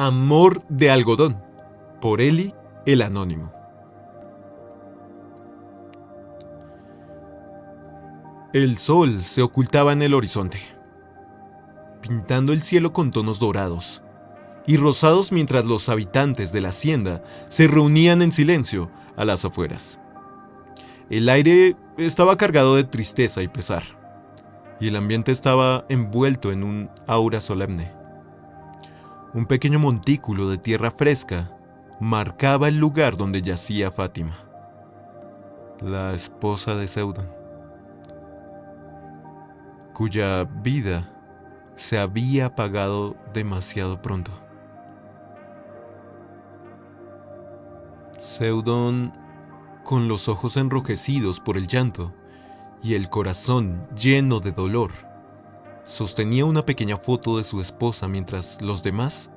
Amor de algodón, por Eli el Anónimo. El sol se ocultaba en el horizonte, pintando el cielo con tonos dorados y rosados mientras los habitantes de la hacienda se reunían en silencio a las afueras. El aire estaba cargado de tristeza y pesar, y el ambiente estaba envuelto en un aura solemne. Un pequeño montículo de tierra fresca marcaba el lugar donde yacía Fátima, la esposa de Seudon, cuya vida se había apagado demasiado pronto. Seudon, con los ojos enrojecidos por el llanto y el corazón lleno de dolor, sostenía una pequeña foto de su esposa mientras los demás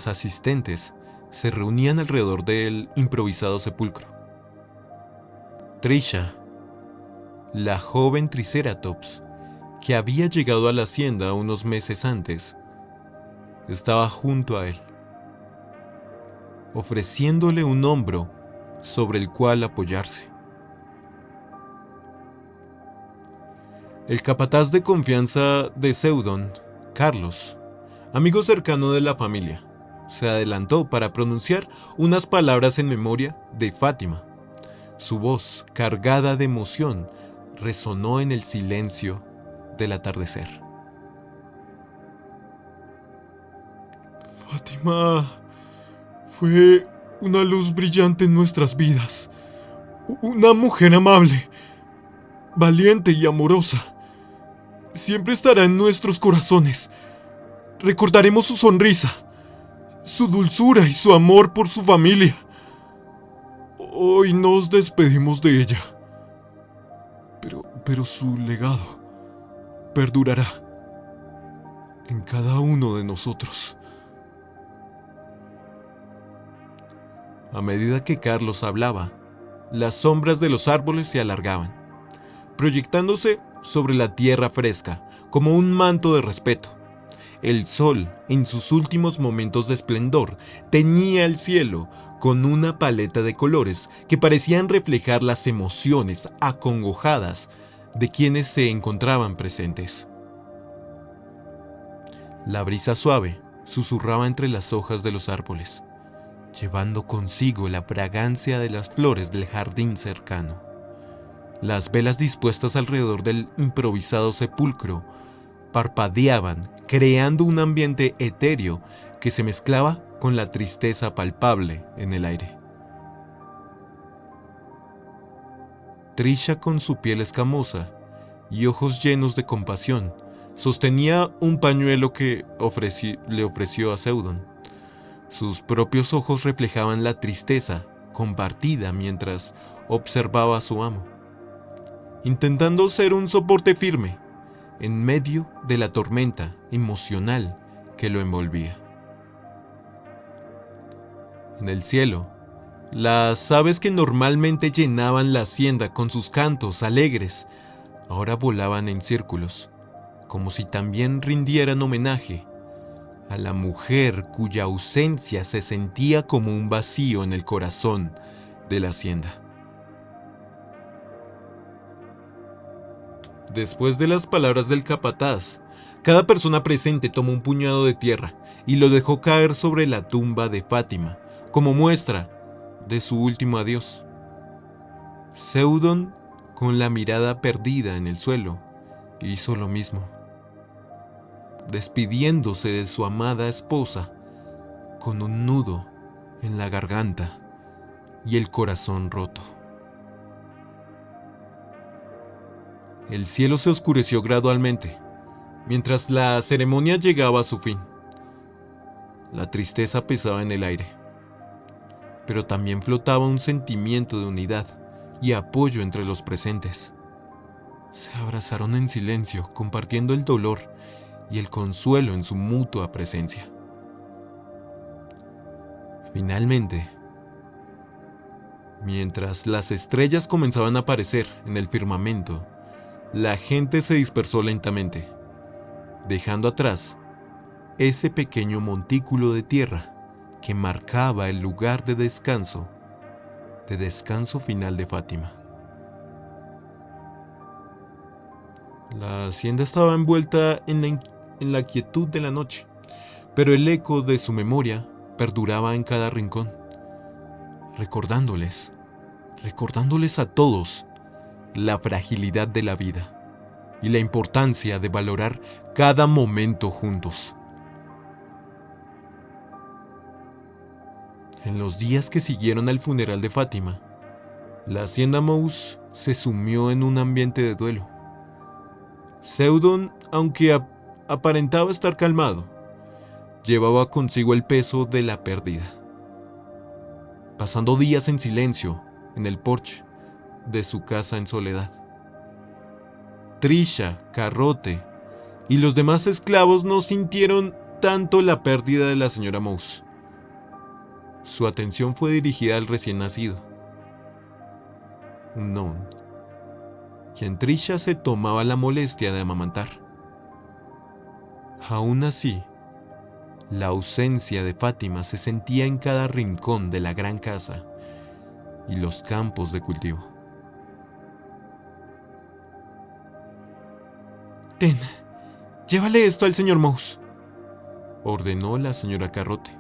asistentes se reunían alrededor del improvisado sepulcro. Trisha, la joven Triceratops, que había llegado a la hacienda unos meses antes, estaba junto a él, ofreciéndole un hombro sobre el cual apoyarse. El capataz de confianza de Seudon, Carlos, amigo cercano de la familia, se adelantó para pronunciar unas palabras en memoria de Fátima. Su voz, cargada de emoción, resonó en el silencio del atardecer. Fátima fue una luz brillante en nuestras vidas. Una mujer amable, valiente y amorosa. Siempre estará en nuestros corazones. Recordaremos su sonrisa, su dulzura y su amor por su familia. Hoy nos despedimos de ella. Pero su legado perdurará en cada uno de nosotros. A medida que Carlos hablaba, las sombras de los árboles se alargaban, proyectándose sobre la tierra fresca como un manto de respeto. El sol, en sus últimos momentos de esplendor, teñía el cielo con una paleta de colores que parecían reflejar las emociones acongojadas de quienes se encontraban presentes. La brisa suave susurraba entre las hojas de los árboles, llevando consigo la fragancia de las flores del jardín cercano. Las velas dispuestas alrededor del improvisado sepulcro parpadeaban, creando un ambiente etéreo que se mezclaba con la tristeza palpable en el aire. Trisha, con su piel escamosa y ojos llenos de compasión, sostenía un pañuelo que le ofreció a Seudon. Sus propios ojos reflejaban la tristeza compartida mientras observaba a su amo, intentando ser un soporte firme en medio de la tormenta emocional que lo envolvía. En el cielo, las aves que normalmente llenaban la hacienda con sus cantos alegres, ahora volaban en círculos, como si también rindieran homenaje a la mujer cuya ausencia se sentía como un vacío en el corazón de la hacienda. Después de las palabras del capataz, cada persona presente tomó un puñado de tierra y lo dejó caer sobre la tumba de Fátima, como muestra de su último adiós. Seudon, con la mirada perdida en el suelo, hizo lo mismo, despidiéndose de su amada esposa con un nudo en la garganta y el corazón roto. El cielo se oscureció gradualmente, mientras la ceremonia llegaba a su fin. La tristeza pesaba en el aire, pero también flotaba un sentimiento de unidad y apoyo entre los presentes. Se abrazaron en silencio, compartiendo el dolor y el consuelo en su mutua presencia. Finalmente, mientras las estrellas comenzaban a aparecer en el firmamento, la gente se dispersó lentamente, dejando atrás ese pequeño montículo de tierra que marcaba el lugar de descanso final de Fátima. La hacienda estaba envuelta en la quietud de la noche, pero el eco de su memoria perduraba en cada rincón, recordándoles a todos la fragilidad de la vida y la importancia de valorar cada momento juntos. En los días que siguieron al funeral de Fátima, la hacienda Mouse se sumió en un ambiente de duelo. Seudon, aunque aparentaba estar calmado, llevaba consigo el peso de la pérdida, pasando días en silencio en el porche de su casa en soledad. Trisha, Carrote y los demás esclavos no sintieron tanto la pérdida de la señora Mouse. Su atención fue dirigida al recién nacido, un non, quien Trisha se tomaba la molestia de amamantar. Aún así, la ausencia de Fátima se sentía en cada rincón de la gran casa y los campos de cultivo. Ten, llévale esto al señor Mouse, ordenó la señora Carrote,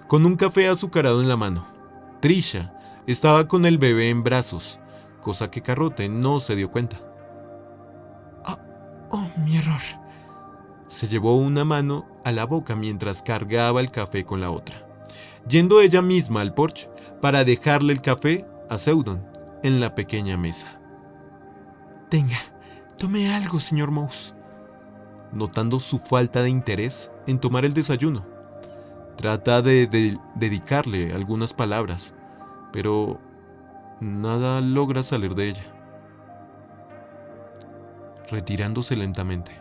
con un café azucarado en la mano. Trisha estaba con el bebé en brazos, cosa que Carrote no se dio cuenta. Oh, mi error. Se llevó una mano a la boca mientras cargaba el café con la otra, yendo ella misma al porche para dejarle el café a Seudon en la pequeña mesa. Tenga, tome algo, señor Mouse. Notando su falta de interés en tomar el desayuno, trata de dedicarle algunas palabras, pero nada logra salir de ella. Retirándose lentamente,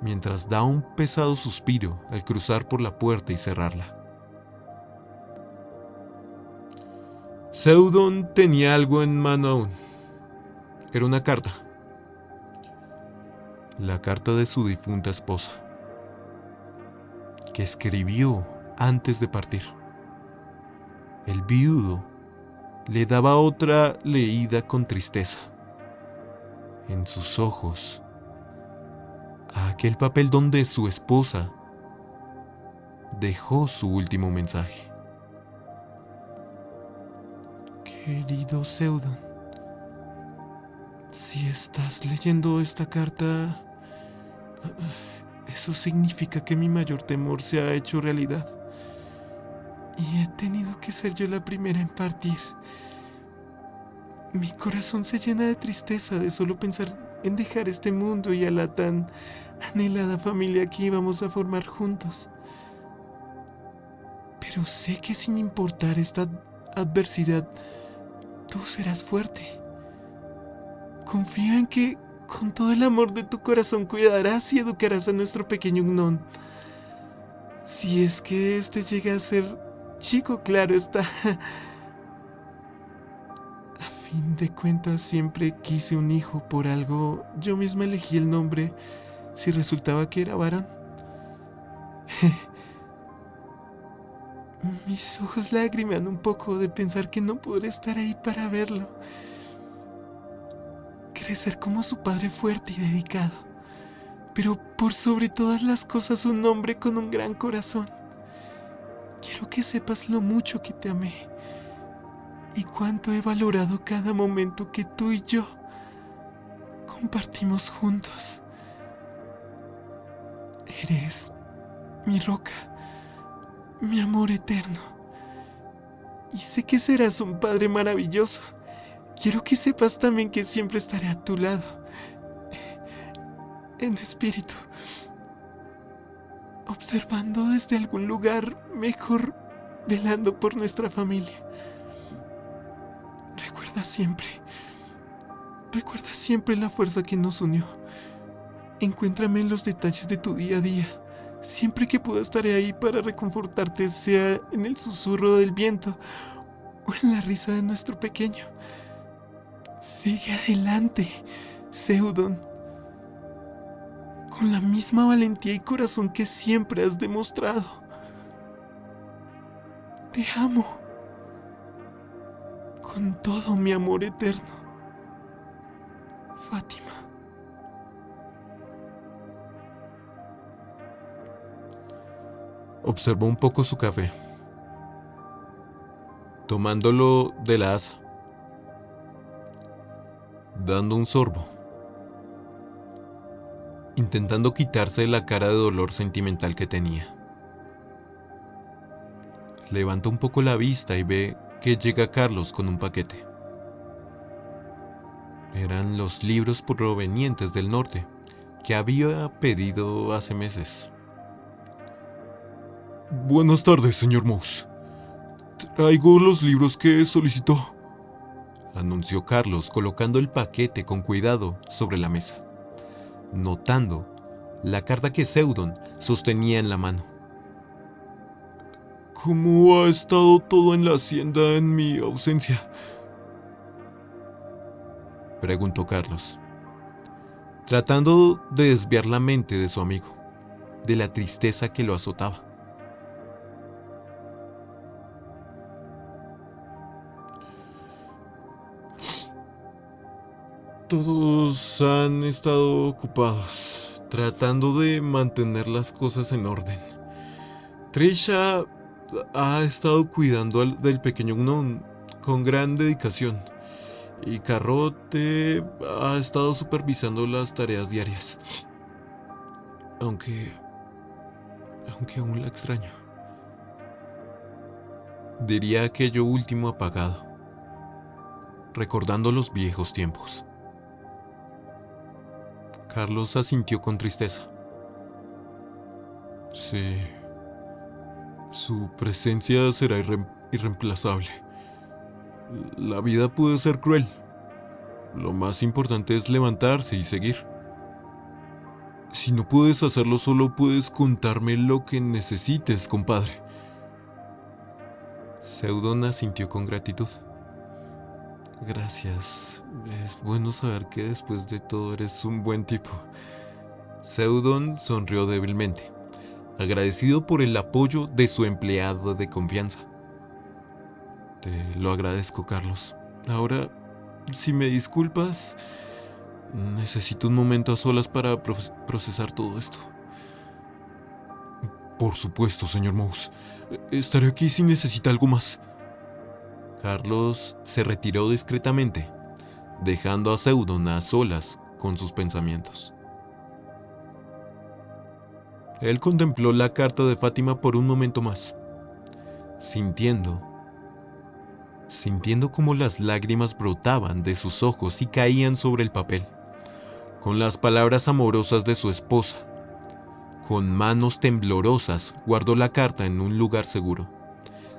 mientras da un pesado suspiro al cruzar por la puerta y cerrarla. Seudon tenía algo en mano aún. Era una carta. La carta de su difunta esposa, que escribió antes de partir. El viudo le daba otra leída con tristeza. En sus ojos, a aquel papel donde su esposa dejó su último mensaje. Querido Seudon, si estás leyendo esta carta, eso significa que mi mayor temor se ha hecho realidad. Y he tenido que ser yo la primera en partir. Mi corazón se llena de tristeza de solo pensar en dejar este mundo y a la tan anhelada familia que íbamos a formar juntos. Pero sé que sin importar esta adversidad, tú serás fuerte. Confío en que con todo el amor de tu corazón cuidarás y educarás a nuestro pequeño Gnon. Si es que este llega a ser chico, claro está. A fin de cuentas, siempre quise un hijo. Por algo, yo misma elegí el nombre si resultaba que era varón. Mis ojos lagrimean un poco de pensar que no podré estar ahí para verlo crecer como su padre fuerte y dedicado, pero por sobre todas las cosas un hombre con un gran corazón. Quiero que sepas lo mucho que te amé y cuánto he valorado cada momento que tú y yo compartimos juntos. Eres mi roca, mi amor eterno, y sé que serás un padre maravilloso. Quiero que sepas también que siempre estaré a tu lado, en espíritu, observando desde algún lugar mejor, velando por nuestra familia. Recuerda siempre la fuerza que nos unió. Encuéntrame en los detalles de tu día a día. Siempre que pueda estaré ahí para reconfortarte, sea en el susurro del viento o en la risa de nuestro pequeño. Sigue adelante, Seudon. con la misma valentía y corazón que siempre has demostrado. Te amo con todo mi amor eterno, Fátima. Observó un poco su café, tomándolo de la asa, dando un sorbo, intentando quitarse la cara de dolor sentimental que tenía. Levanta un poco la vista y ve que llega Carlos con un paquete. Eran los libros provenientes del norte, que había pedido hace meses. Buenas tardes, señor Mouse. Traigo los libros que solicitó, Anunció Carlos colocando el paquete con cuidado sobre la mesa, notando la carta que Seudon sostenía en la mano. ¿Cómo ha estado todo en la hacienda en mi ausencia? Preguntó Carlos, tratando de desviar la mente de su amigo, de la tristeza que lo azotaba. Todos han estado ocupados, tratando de mantener las cosas en orden. Trisha ha estado cuidando del pequeño Gnome con gran dedicación, y Carrote ha estado supervisando las tareas diarias. Aunque aún la extraño. Diría aquello último apagado, recordando los viejos tiempos. Carlos asintió con tristeza. Sí. Su presencia será irreemplazable. La vida puede ser cruel. Lo más importante es levantarse y seguir. Si no puedes hacerlo solo, puedes contarme lo que necesites, compadre. Seudon asintió con gratitud. Gracias. Es bueno saber que después de todo eres un buen tipo. Seudon sonrió débilmente, agradecido por el apoyo de su empleado de confianza. Te lo agradezco, Carlos. Ahora, si me disculpas, necesito un momento a solas para procesar todo esto. Por supuesto, señor Mouse. Estaré aquí si necesita algo más. Carlos se retiró discretamente, dejando a Seudon a solas con sus pensamientos. Él contempló la carta de Fátima por un momento más, sintiendo como las lágrimas brotaban de sus ojos y caían sobre el papel, con las palabras amorosas de su esposa. Con manos temblorosas guardó la carta en un lugar seguro,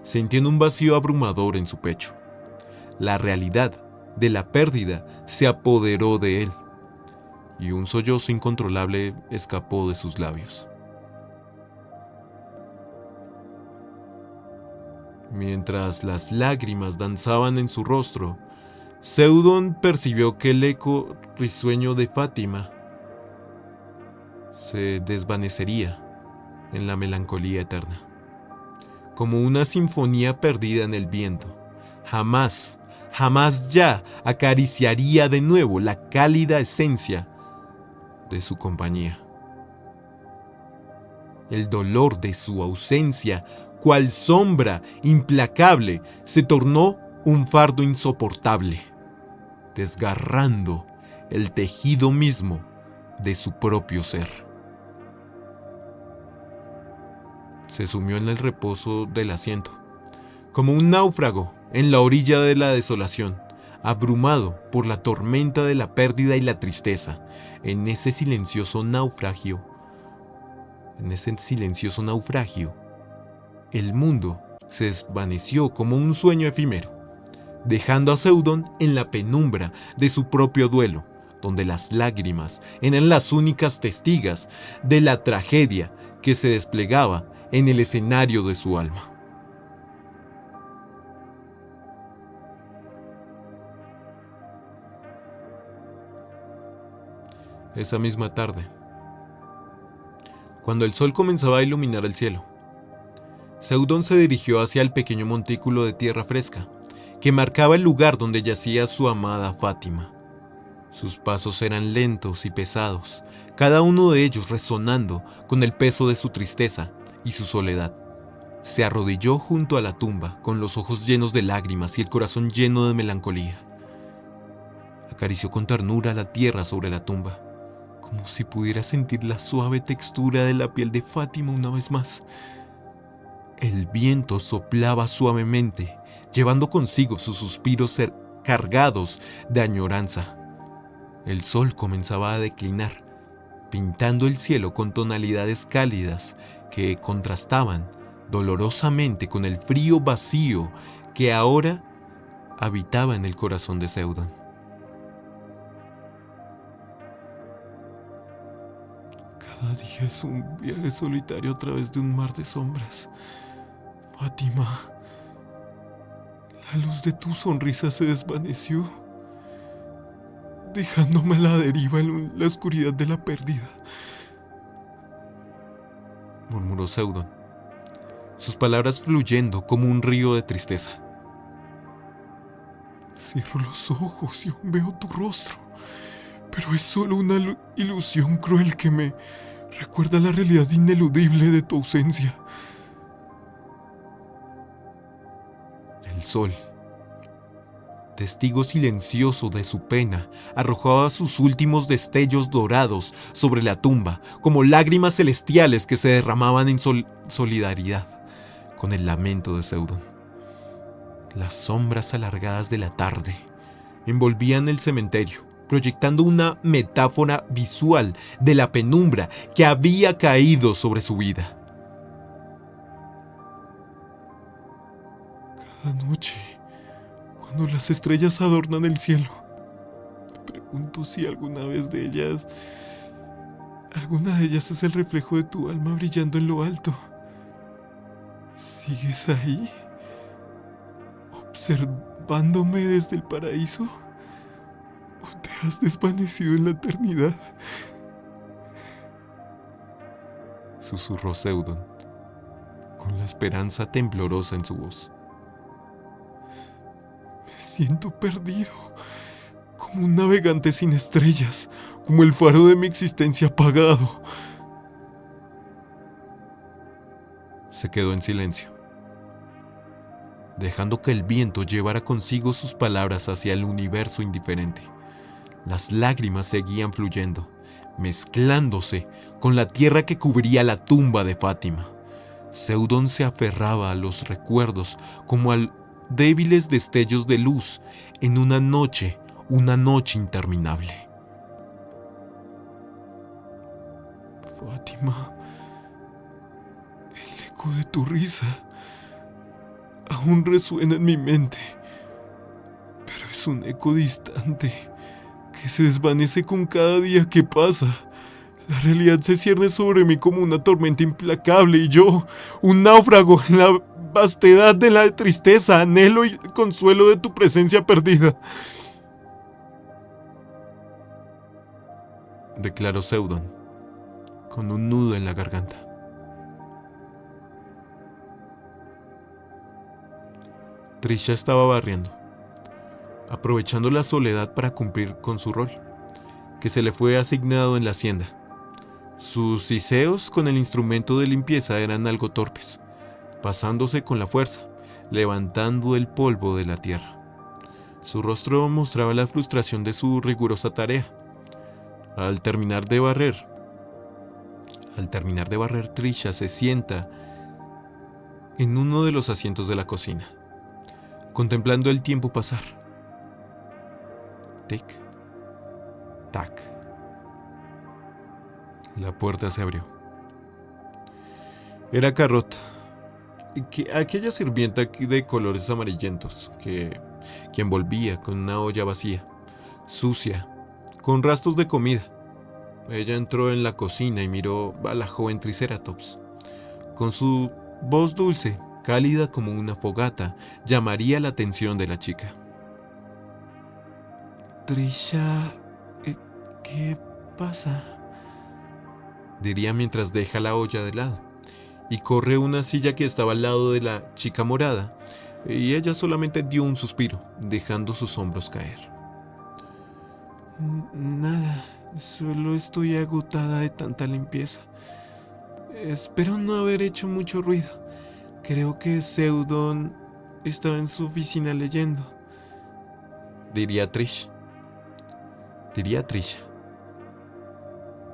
sintiendo un vacío abrumador en su pecho. La realidad de la pérdida se apoderó de él, y un sollozo incontrolable escapó de sus labios. Mientras las lágrimas danzaban en su rostro, Seudon percibió que el eco risueño de Fátima se desvanecería en la melancolía eterna, como una sinfonía perdida en el viento. Jamás ya acariciaría de nuevo la cálida esencia de su compañía. El dolor de su ausencia, cual sombra implacable, se tornó un fardo insoportable, desgarrando el tejido mismo de su propio ser. Se sumió en el reposo del asiento, como un náufrago en la orilla de la desolación, abrumado por la tormenta de la pérdida y la tristeza. En ese silencioso naufragio, el mundo se desvaneció como un sueño efímero, dejando a Seudon en la penumbra de su propio duelo, donde las lágrimas eran las únicas testigas de la tragedia que se desplegaba en el escenario de su alma. Esa misma tarde, cuando el sol comenzaba a iluminar el cielo. Seudón se dirigió hacia el pequeño montículo de tierra fresca, que marcaba el lugar donde yacía su amada Fátima. Sus pasos eran lentos y pesados, cada uno de ellos resonando con el peso de su tristeza y su soledad. Se arrodilló junto a la tumba, con los ojos llenos de lágrimas y el corazón lleno de melancolía. Acarició con ternura la tierra sobre la tumba, como si pudiera sentir la suave textura de la piel de Fátima una vez más. El viento soplaba suavemente, llevando consigo sus suspiros cargados de añoranza. El sol comenzaba a declinar, pintando el cielo con tonalidades cálidas que contrastaban dolorosamente con el frío vacío que ahora habitaba en el corazón de Seudón. Cada día es un viaje solitario a través de un mar de sombras. Fátima, la luz de tu sonrisa se desvaneció, dejándome a la deriva en la oscuridad de la pérdida, murmuró Seudón, sus palabras fluyendo como un río de tristeza. Cierro los ojos y aún veo tu rostro, pero es solo una ilusión cruel que me recuerda la realidad ineludible de tu ausencia. El sol, testigo silencioso de su pena, arrojaba sus últimos destellos dorados sobre la tumba, como lágrimas celestiales que se derramaban en solidaridad con el lamento de Seudón. Las sombras alargadas de la tarde envolvían el cementerio, proyectando una metáfora visual de la penumbra que había caído sobre su vida. Cada noche, cuando las estrellas adornan el cielo, te pregunto si alguna de ellas es el reflejo de tu alma brillando en lo alto. ¿Sigues ahí? ¿Observándome desde el paraíso? ¿O te has desvanecido en la eternidad? Susurró Seudón, con la esperanza temblorosa en su voz. Me siento perdido, como un navegante sin estrellas, como el faro de mi existencia apagado. Se quedó en silencio, dejando que el viento llevara consigo sus palabras hacia el universo indiferente. Las lágrimas seguían fluyendo, mezclándose con la tierra que cubría la tumba de Fátima. Seudón se aferraba a los recuerdos como a débiles destellos de luz en una noche interminable. Fátima, el eco de tu risa aún resuena en mi mente, pero es un eco distante que se desvanece con cada día que pasa. La realidad se cierne sobre mí como una tormenta implacable y yo, un náufrago en la vastedad de la tristeza, anhelo y consuelo de tu presencia perdida. Declaró Seudón, con un nudo en la garganta. Trisha estaba barriendo, aprovechando la soledad para cumplir con su rol, que se le fue asignado en la hacienda. Sus siseos con el instrumento de limpieza eran algo torpes, pasándose con la fuerza, levantando el polvo de la tierra. Su rostro mostraba la frustración de su rigurosa tarea. Al terminar de barrer, Trisha se sienta en uno de los asientos de la cocina, contemplando el tiempo pasar. Tic, tac. La puerta se abrió. Era Carrot, aquella sirvienta de colores amarillentos quien volvía con una olla vacía, sucia, con rastros de comida. Ella entró en la cocina y miró a la joven Triceratops. Con su voz dulce, cálida como una fogata, llamaría la atención de la chica. Trisha, ¿qué pasa? diría mientras deja la olla de lado y corre una silla que estaba al lado de la chica morada, y ella solamente dio un suspiro, dejando sus hombros caer. Nada, solo estoy agotada de tanta limpieza. Espero no haber hecho mucho ruido. Creo que Seudon estaba en su oficina leyendo. Diría Trisha.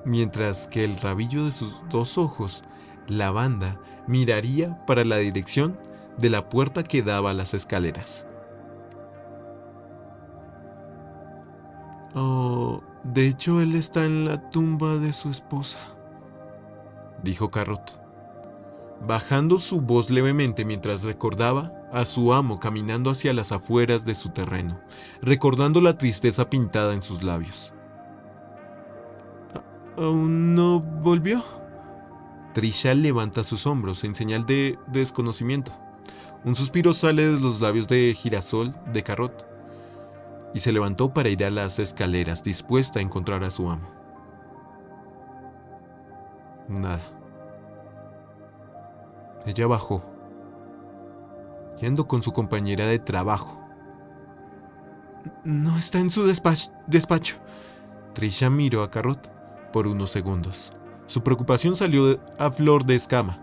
Mientras que el rabillo de sus dos ojos, la banda, miraría para la dirección de la puerta que daba a las escaleras. Oh, de hecho él está en la tumba de su esposa, dijo Carrot, bajando su voz levemente mientras recordaba a su amo caminando hacia las afueras de su terreno, recordando la tristeza pintada en sus labios. ¿Aún no volvió? Trisha levanta sus hombros en señal de desconocimiento. Un suspiro sale de los labios de girasol de Carrot y se levantó para ir a las escaleras, dispuesta a encontrar a su amo. Nada. Ella bajó, yendo con su compañera de trabajo. No está en su despacho. Trisha miró a Carrot por unos segundos. Su preocupación salió a flor de escama.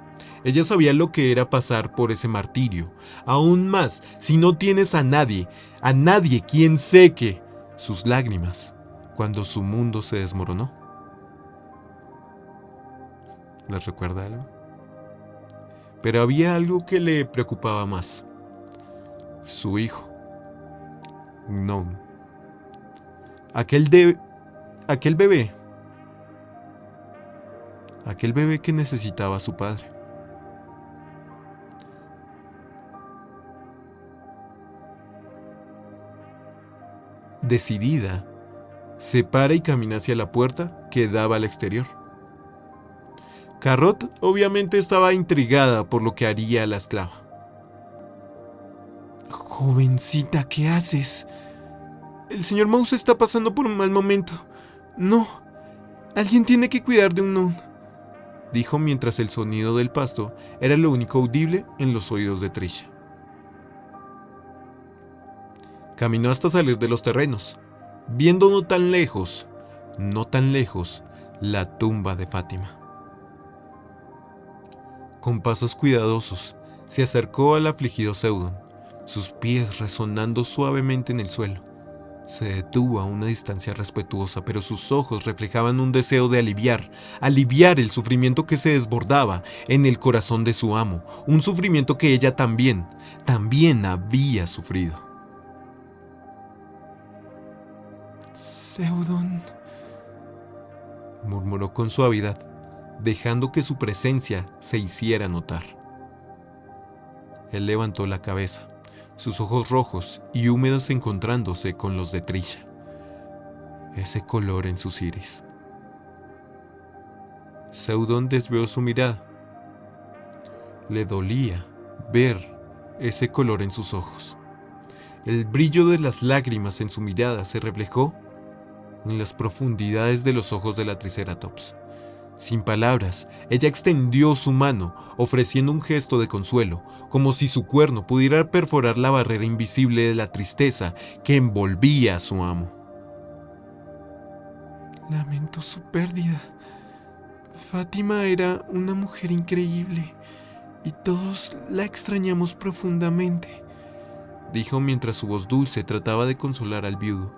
Ella sabía lo que era pasar por ese martirio. Aún más, si no tienes a nadie quien seque sus lágrimas cuando su mundo se desmoronó. ¿Les recuerda algo? Pero había algo que le preocupaba más. Su hijo. No. Aquel bebé. Aquel bebé que necesitaba a su padre. Decidida, se para y camina hacia la puerta que daba al exterior. Carrot obviamente estaba intrigada por lo que haría la esclava. Jovencita, ¿qué haces? El señor Mouse está pasando por un mal momento. No, alguien tiene que cuidar de un gnome, dijo mientras el sonido del pasto era lo único audible en los oídos de Trisha. Caminó hasta salir de los terrenos, viendo no tan lejos, la tumba de Fátima. Con pasos cuidadosos, se acercó al afligido Seudon, sus pies resonando suavemente en el suelo. Se detuvo a una distancia respetuosa, pero sus ojos reflejaban un deseo de aliviar el sufrimiento que se desbordaba en el corazón de su amo, un sufrimiento que ella también había sufrido. Seudon, murmuró con suavidad, dejando que su presencia se hiciera notar. Él levantó la cabeza, sus ojos rojos y húmedos encontrándose con los de Trisha, ese color en sus iris. Seudon desvió su mirada. Le dolía ver ese color en sus ojos. El brillo de las lágrimas en su mirada se reflejó en las profundidades de los ojos de la Triceratops. Sin palabras, ella extendió su mano, ofreciendo un gesto de consuelo, como si su cuerno pudiera perforar la barrera invisible de la tristeza que envolvía a su amo. Lamento su pérdida. Fátima era una mujer increíble y todos la extrañamos profundamente, dijo mientras su voz dulce trataba de consolar al viudo,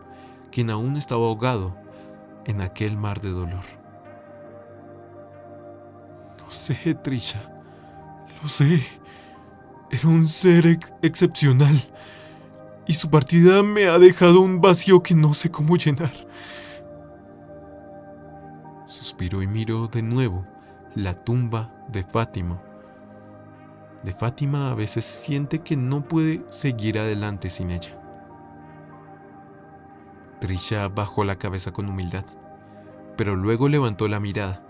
quien aún estaba ahogado en aquel mar de dolor. Lo sé, Trisha, lo sé. Era un ser excepcional y su partida me ha dejado un vacío que no sé cómo llenar. Suspiró y miró de nuevo la tumba de Fátima. De Fátima a veces siente que no puede seguir adelante sin ella. Trisha bajó la cabeza con humildad, pero luego levantó la mirada,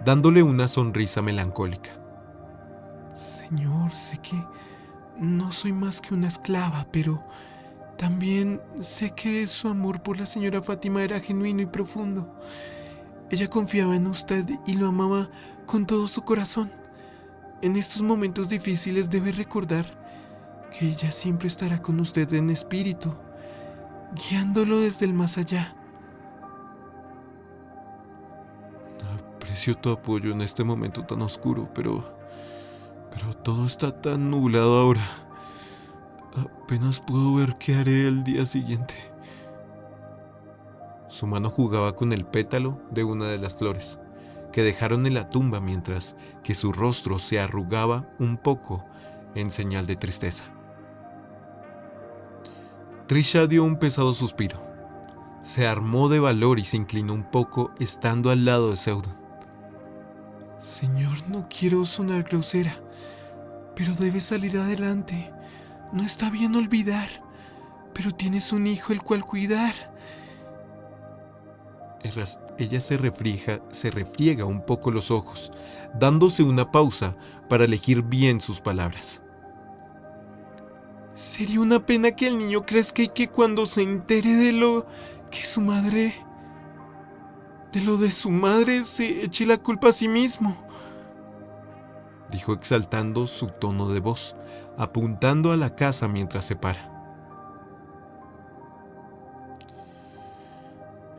dándole una sonrisa melancólica. Señor, sé que no soy más que una esclava, pero también sé que su amor por la señora Fátima era genuino y profundo. Ella confiaba en usted y lo amaba con todo su corazón. En estos momentos difíciles debe recordar que ella siempre estará con usted en espíritu, guiándolo desde el más allá. Aprecio tu apoyo en este momento tan oscuro, pero todo está tan nublado ahora. Apenas puedo ver qué haré el día siguiente. Su mano jugaba con el pétalo de una de las flores que dejaron en la tumba, mientras que su rostro se arrugaba un poco en señal de tristeza. Trisha dio un pesado suspiro. Se armó de valor y se inclinó un poco, estando al lado de Seudon. Señor, no quiero sonar grosera, pero debes salir adelante. No está bien olvidar, pero tienes un hijo el cual cuidar. Ella se refriega un poco los ojos, dándose una pausa para elegir bien sus palabras. Sería una pena que el niño crezca y que cuando se entere de lo de su madre, se eche la culpa a sí mismo, dijo exaltando su tono de voz, apuntando a la casa mientras se para.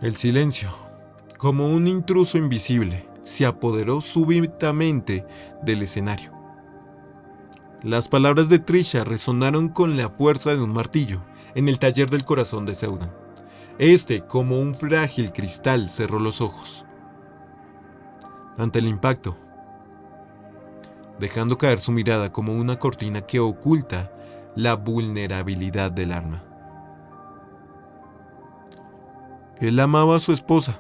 El silencio, como un intruso invisible, se apoderó súbitamente del escenario. Las palabras de Trisha resonaron con la fuerza de un martillo en el taller del corazón de Seudon. Como un frágil cristal, cerró los ojos ante el impacto, dejando caer su mirada como una cortina que oculta la vulnerabilidad del alma. Él amaba a su esposa,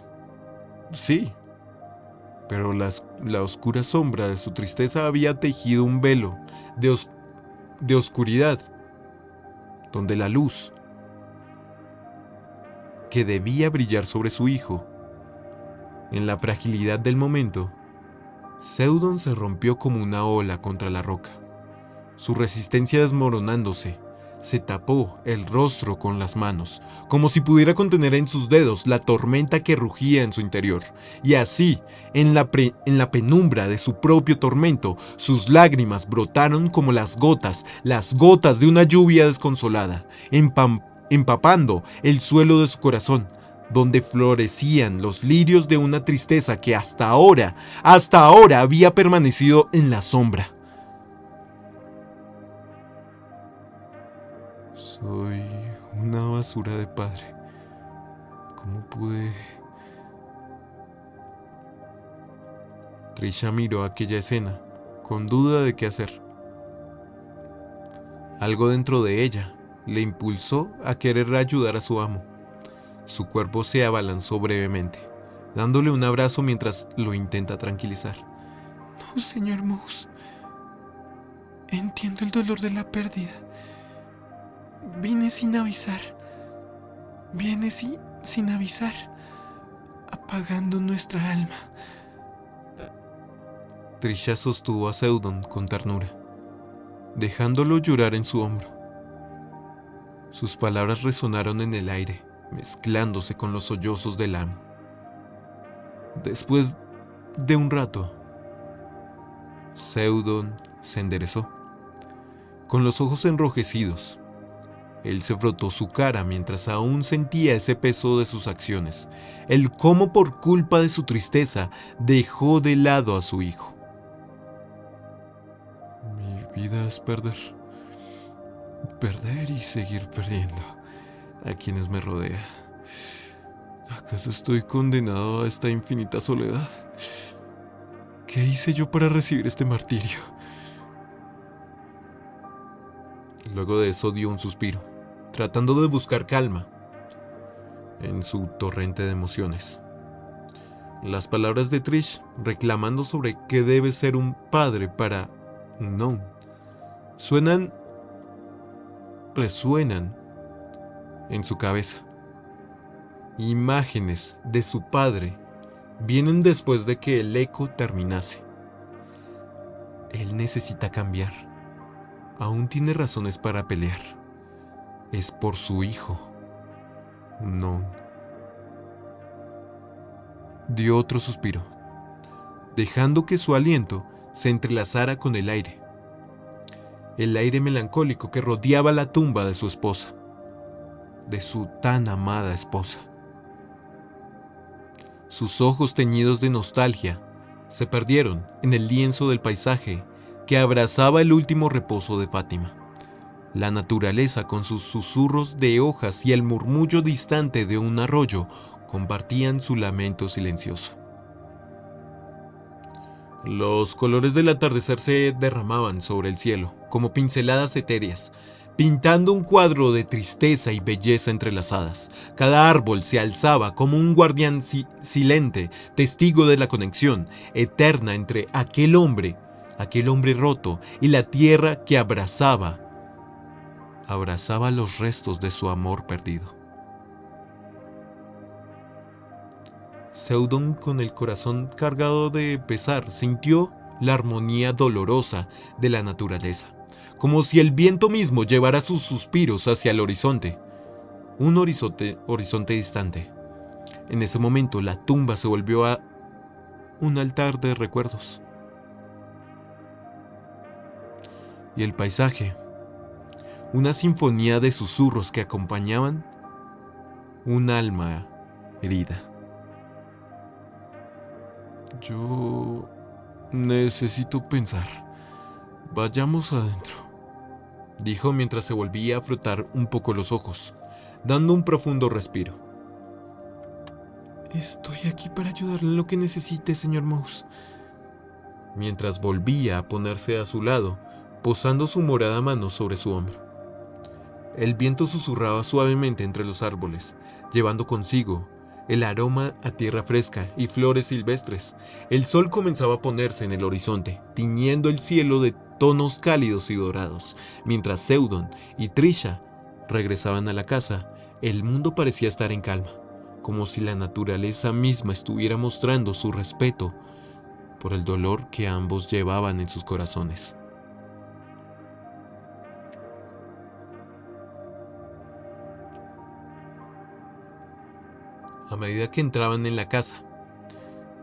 sí, pero la oscura sombra de su tristeza había tejido un velo de oscuridad, donde la luz que debía brillar sobre su hijo. En la fragilidad del momento, Seudon se rompió como una ola contra la roca. Su resistencia desmoronándose, se tapó el rostro con las manos, como si pudiera contener en sus dedos la tormenta que rugía en su interior. Y así, en la penumbra de su propio tormento, sus lágrimas brotaron como las gotas de una lluvia desconsolada, empapando el suelo de su corazón, donde florecían los lirios de una tristeza que hasta ahora había permanecido en la sombra. Soy una basura de padre. ¿Cómo pude? Trisha miró aquella escena, con duda de qué hacer. Algo dentro de ella le impulsó a querer ayudar a su amo. Su cuerpo se abalanzó brevemente, dándole un abrazo mientras lo intenta tranquilizar. No, señor Moose. Entiendo el dolor de la pérdida. Vine sin avisar, apagando nuestra alma. Trisha sostuvo a Seudon con ternura, dejándolo llorar en su hombro. Sus palabras resonaron en el aire, mezclándose con los sollozos del amo. Después de un rato, Seudon se enderezó, con los ojos enrojecidos. Él se frotó su cara mientras aún sentía ese peso de sus acciones, el cómo por culpa de su tristeza dejó de lado a su hijo. Mi vida es perder y seguir perdiendo a quienes me rodean. ¿Acaso estoy condenado a esta infinita soledad? ¿Qué hice yo para recibir este martirio? Luego de eso dio un suspiro, tratando de buscar calma en su torrente de emociones. Las palabras de Trish reclamando sobre qué debe ser un padre para Unknown resuenan en su cabeza. Imágenes de su padre vienen después de que el eco terminase. Él necesita cambiar. Aún tiene razones para pelear. Es por su hijo. No. dio otro suspiro, dejando que su aliento se entrelazara con el aire melancólico que rodeaba la tumba de su esposa, de su tan amada esposa. Sus ojos teñidos de nostalgia se perdieron en el lienzo del paisaje que abrazaba el último reposo de Fátima. La naturaleza, con sus susurros de hojas y el murmullo distante de un arroyo, compartían su lamento silencioso. Los colores del atardecer se derramaban sobre el cielo, como pinceladas etéreas, pintando un cuadro de tristeza y belleza entrelazadas. Cada árbol se alzaba como un guardián silente, testigo de la conexión eterna entre aquel hombre roto, y la tierra que abrazaba los restos de su amor perdido. Seudon, con el corazón cargado de pesar, sintió la armonía dolorosa de la naturaleza, como si el viento mismo llevara sus suspiros hacia el horizonte, un horizonte distante. En ese momento la tumba se volvió a un altar de recuerdos. Y el paisaje, una sinfonía de susurros que acompañaban un alma herida. Yo necesito pensar. Vayamos adentro, dijo mientras se volvía a frotar un poco los ojos, dando un profundo respiro. Estoy aquí para ayudarle en lo que necesite, señor Mouse. Mientras volvía a ponerse a su lado, posando su morada mano sobre su hombro. El viento susurraba suavemente entre los árboles, llevando consigo el aroma a tierra fresca y flores silvestres. El sol comenzaba a ponerse en el horizonte, tiñendo el cielo de tonos cálidos y dorados. Mientras Seudon y Trisha regresaban a la casa, el mundo parecía estar en calma, como si la naturaleza misma estuviera mostrando su respeto por el dolor que ambos llevaban en sus corazones. A medida que entraban en la casa,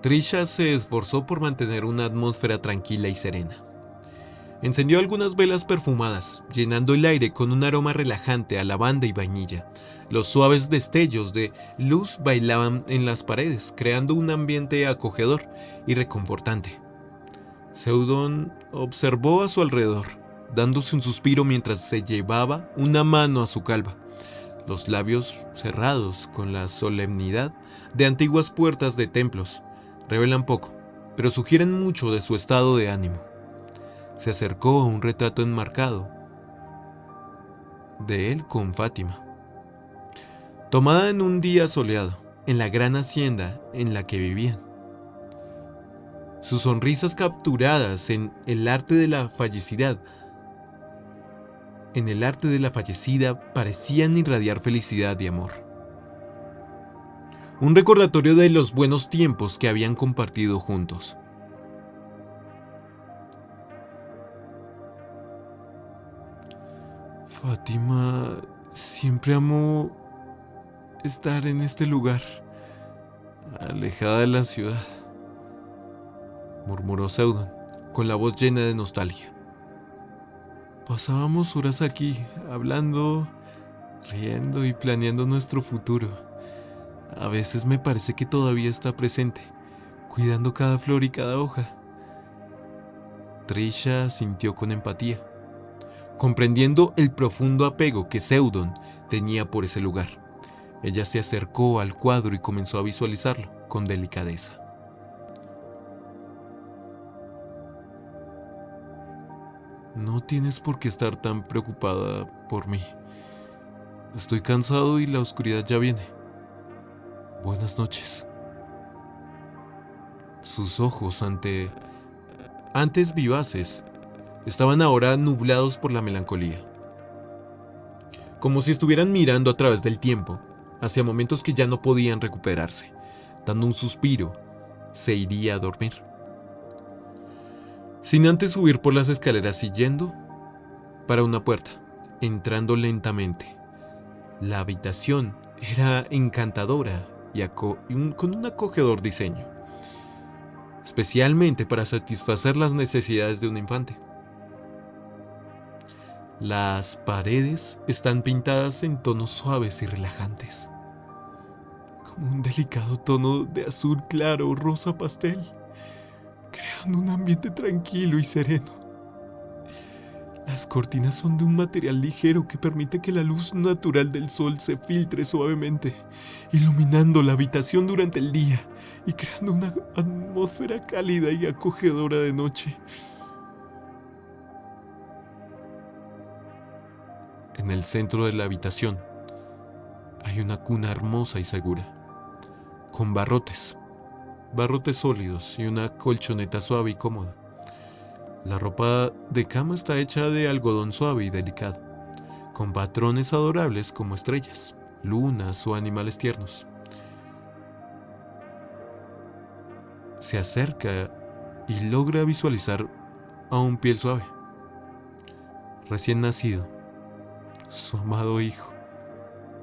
Trisha se esforzó por mantener una atmósfera tranquila y serena. Encendió algunas velas perfumadas, llenando el aire con un aroma relajante a lavanda y vainilla. Los suaves destellos de luz bailaban en las paredes, creando un ambiente acogedor y reconfortante. Seudon observó a su alrededor, dándose un suspiro mientras se llevaba una mano a su calva, los labios cerrados con la solemnidad de antiguas puertas de templos. Revelan poco, pero sugieren mucho de su estado de ánimo. Se acercó a un retrato enmarcado de él con Fátima, tomada en un día soleado, en la gran hacienda en la que vivían. Sus sonrisas capturadas en el arte de la fallecida parecían irradiar felicidad y amor. Un recordatorio de los buenos tiempos que habían compartido juntos. Fátima siempre amó estar en este lugar, alejada de la ciudad, murmuró Seudon, con la voz llena de nostalgia. Pasábamos horas aquí, hablando, riendo y planeando nuestro futuro. A veces me parece que todavía está presente, cuidando cada flor y cada hoja. Trisha sintió con empatía, comprendiendo el profundo apego que Seudon tenía por ese lugar. Ella se acercó al cuadro y comenzó a visualizarlo con delicadeza. No tienes por qué estar tan preocupada por mí. Estoy cansado y la oscuridad ya viene. Buenas noches. Sus ojos, antes vivaces, estaban ahora nublados por la melancolía. Como si estuvieran mirando a través del tiempo, hacia momentos que ya no podían recuperarse. Dando un suspiro, se iría a dormir. Sin antes subir por las escaleras y yendo para una puerta, entrando lentamente. La habitación era encantadora con un acogedor diseño, especialmente para satisfacer las necesidades de un infante. Las paredes están pintadas en tonos suaves y relajantes, como un delicado tono de azul claro o rosa pastel, creando un ambiente tranquilo y sereno. Las cortinas son de un material ligero que permite que la luz natural del sol se filtre suavemente, iluminando la habitación durante el día y creando una atmósfera cálida y acogedora de noche. En el centro de la habitación hay una cuna hermosa y segura, con barrotes sólidos y una colchoneta suave y cómoda. La ropa de cama está hecha de algodón suave y delicado, con patrones adorables como estrellas, lunas o animales tiernos. Se acerca y logra visualizar a un piel suave, recién nacido, su amado hijo.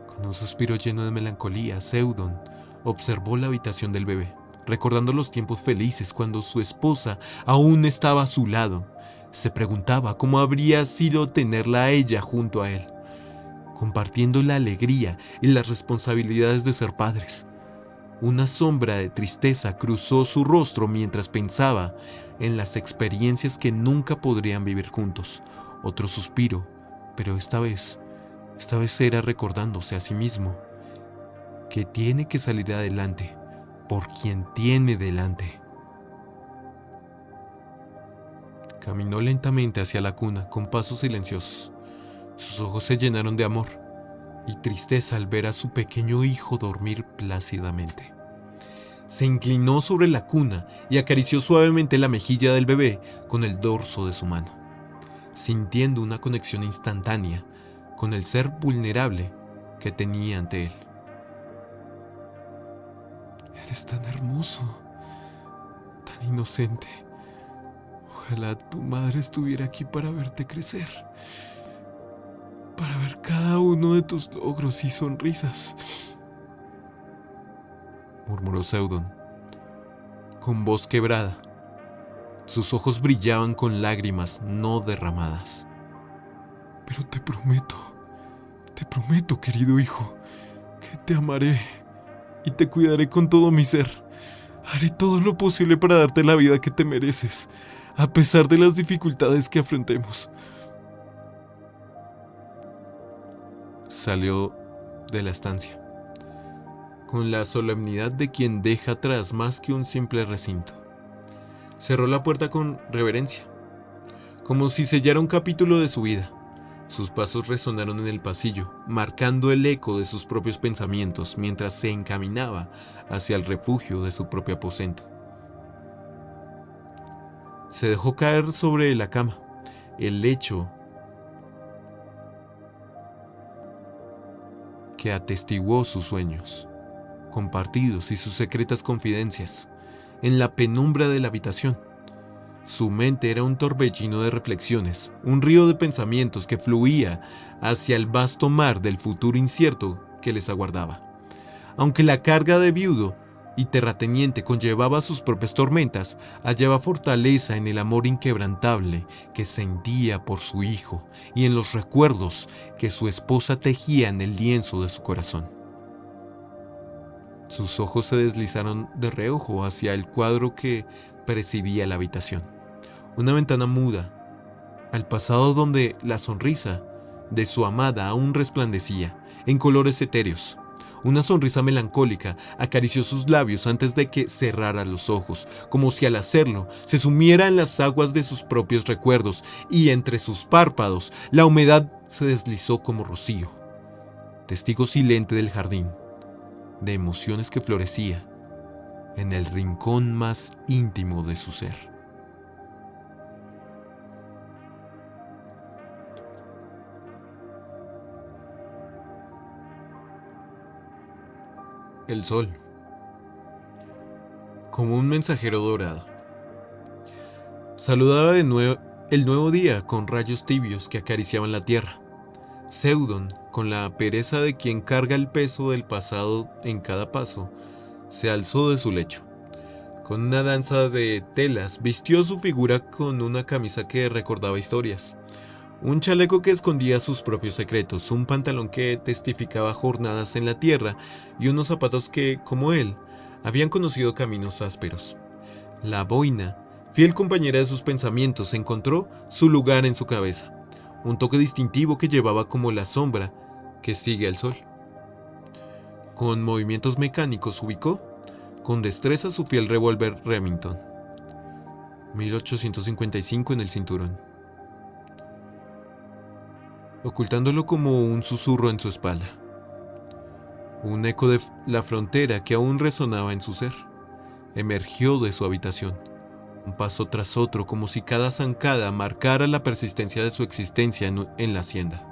Con un suspiro lleno de melancolía, Seudon observó la habitación del bebé, recordando los tiempos felices cuando su esposa aún estaba a su lado. Se preguntaba cómo habría sido tenerla a ella junto a él, compartiendo la alegría y las responsabilidades de ser padres. Una sombra de tristeza cruzó su rostro mientras pensaba en las experiencias que nunca podrían vivir juntos. Otro suspiro, pero esta vez era recordándose a sí mismo que tiene que salir adelante por quien tiene delante. Caminó lentamente hacia la cuna con pasos silenciosos. Sus ojos se llenaron de amor y tristeza al ver a su pequeño hijo dormir plácidamente. Se inclinó sobre la cuna y acarició suavemente la mejilla del bebé con el dorso de su mano, sintiendo una conexión instantánea con el ser vulnerable que tenía ante él. Eres tan hermoso, tan inocente. Ojalá tu madre estuviera aquí para verte crecer, para ver cada uno de tus logros y sonrisas, murmuró Seudon, con voz quebrada. Sus ojos brillaban con lágrimas no derramadas. Pero te prometo, querido hijo, que te amaré y te cuidaré con todo mi ser. Haré todo lo posible para darte la vida que te mereces, a pesar de las dificultades que afrontemos. Salió de la estancia, con la solemnidad de quien deja atrás más que un simple recinto. Cerró la puerta con reverencia, como si sellara un capítulo de su vida. Sus pasos resonaron en el pasillo, marcando el eco de sus propios pensamientos mientras se encaminaba hacia el refugio de su propio aposento. Se dejó caer sobre la cama, el lecho que atestiguó sus sueños compartidos y sus secretas confidencias. En la penumbra de la habitación, su mente era un torbellino de reflexiones, un río de pensamientos que fluía hacia el vasto mar del futuro incierto que les aguardaba. Aunque la carga de viudo y terrateniente conllevaba sus propias tormentas, hallaba fortaleza en el amor inquebrantable que sentía por su hijo y en los recuerdos que su esposa tejía en el lienzo de su corazón. Sus ojos se deslizaron de reojo hacia el cuadro que presidía la habitación. Una ventana muda al pasado donde la sonrisa de su amada aún resplandecía en colores etéreos. Una sonrisa melancólica acarició sus labios antes de que cerrara los ojos, como si al hacerlo se sumiera en las aguas de sus propios recuerdos, y entre sus párpados la humedad se deslizó como rocío, testigo silente del jardín, de emociones que florecía en el rincón más íntimo de su ser. El sol, como un mensajero dorado, saludaba de nuevo el nuevo día con rayos tibios que acariciaban la tierra. Seudon, con la pereza de quien carga el peso del pasado en cada paso, se alzó de su lecho. Con una danza de telas, vistió su figura con una camisa que recordaba historias, un chaleco que escondía sus propios secretos, un pantalón que testificaba jornadas en la tierra y unos zapatos que, como él, habían conocido caminos ásperos. La boina, fiel compañera de sus pensamientos, encontró su lugar en su cabeza, un toque distintivo que llevaba como la sombra que sigue al sol. Con movimientos mecánicos ubicó con destreza su fiel revólver Remington, 1855 en el cinturón, ocultándolo como un susurro en su espalda, un eco de la frontera que aún resonaba en su ser. Emergió de su habitación, un paso tras otro, como si cada zancada marcara la persistencia de su existencia en la hacienda.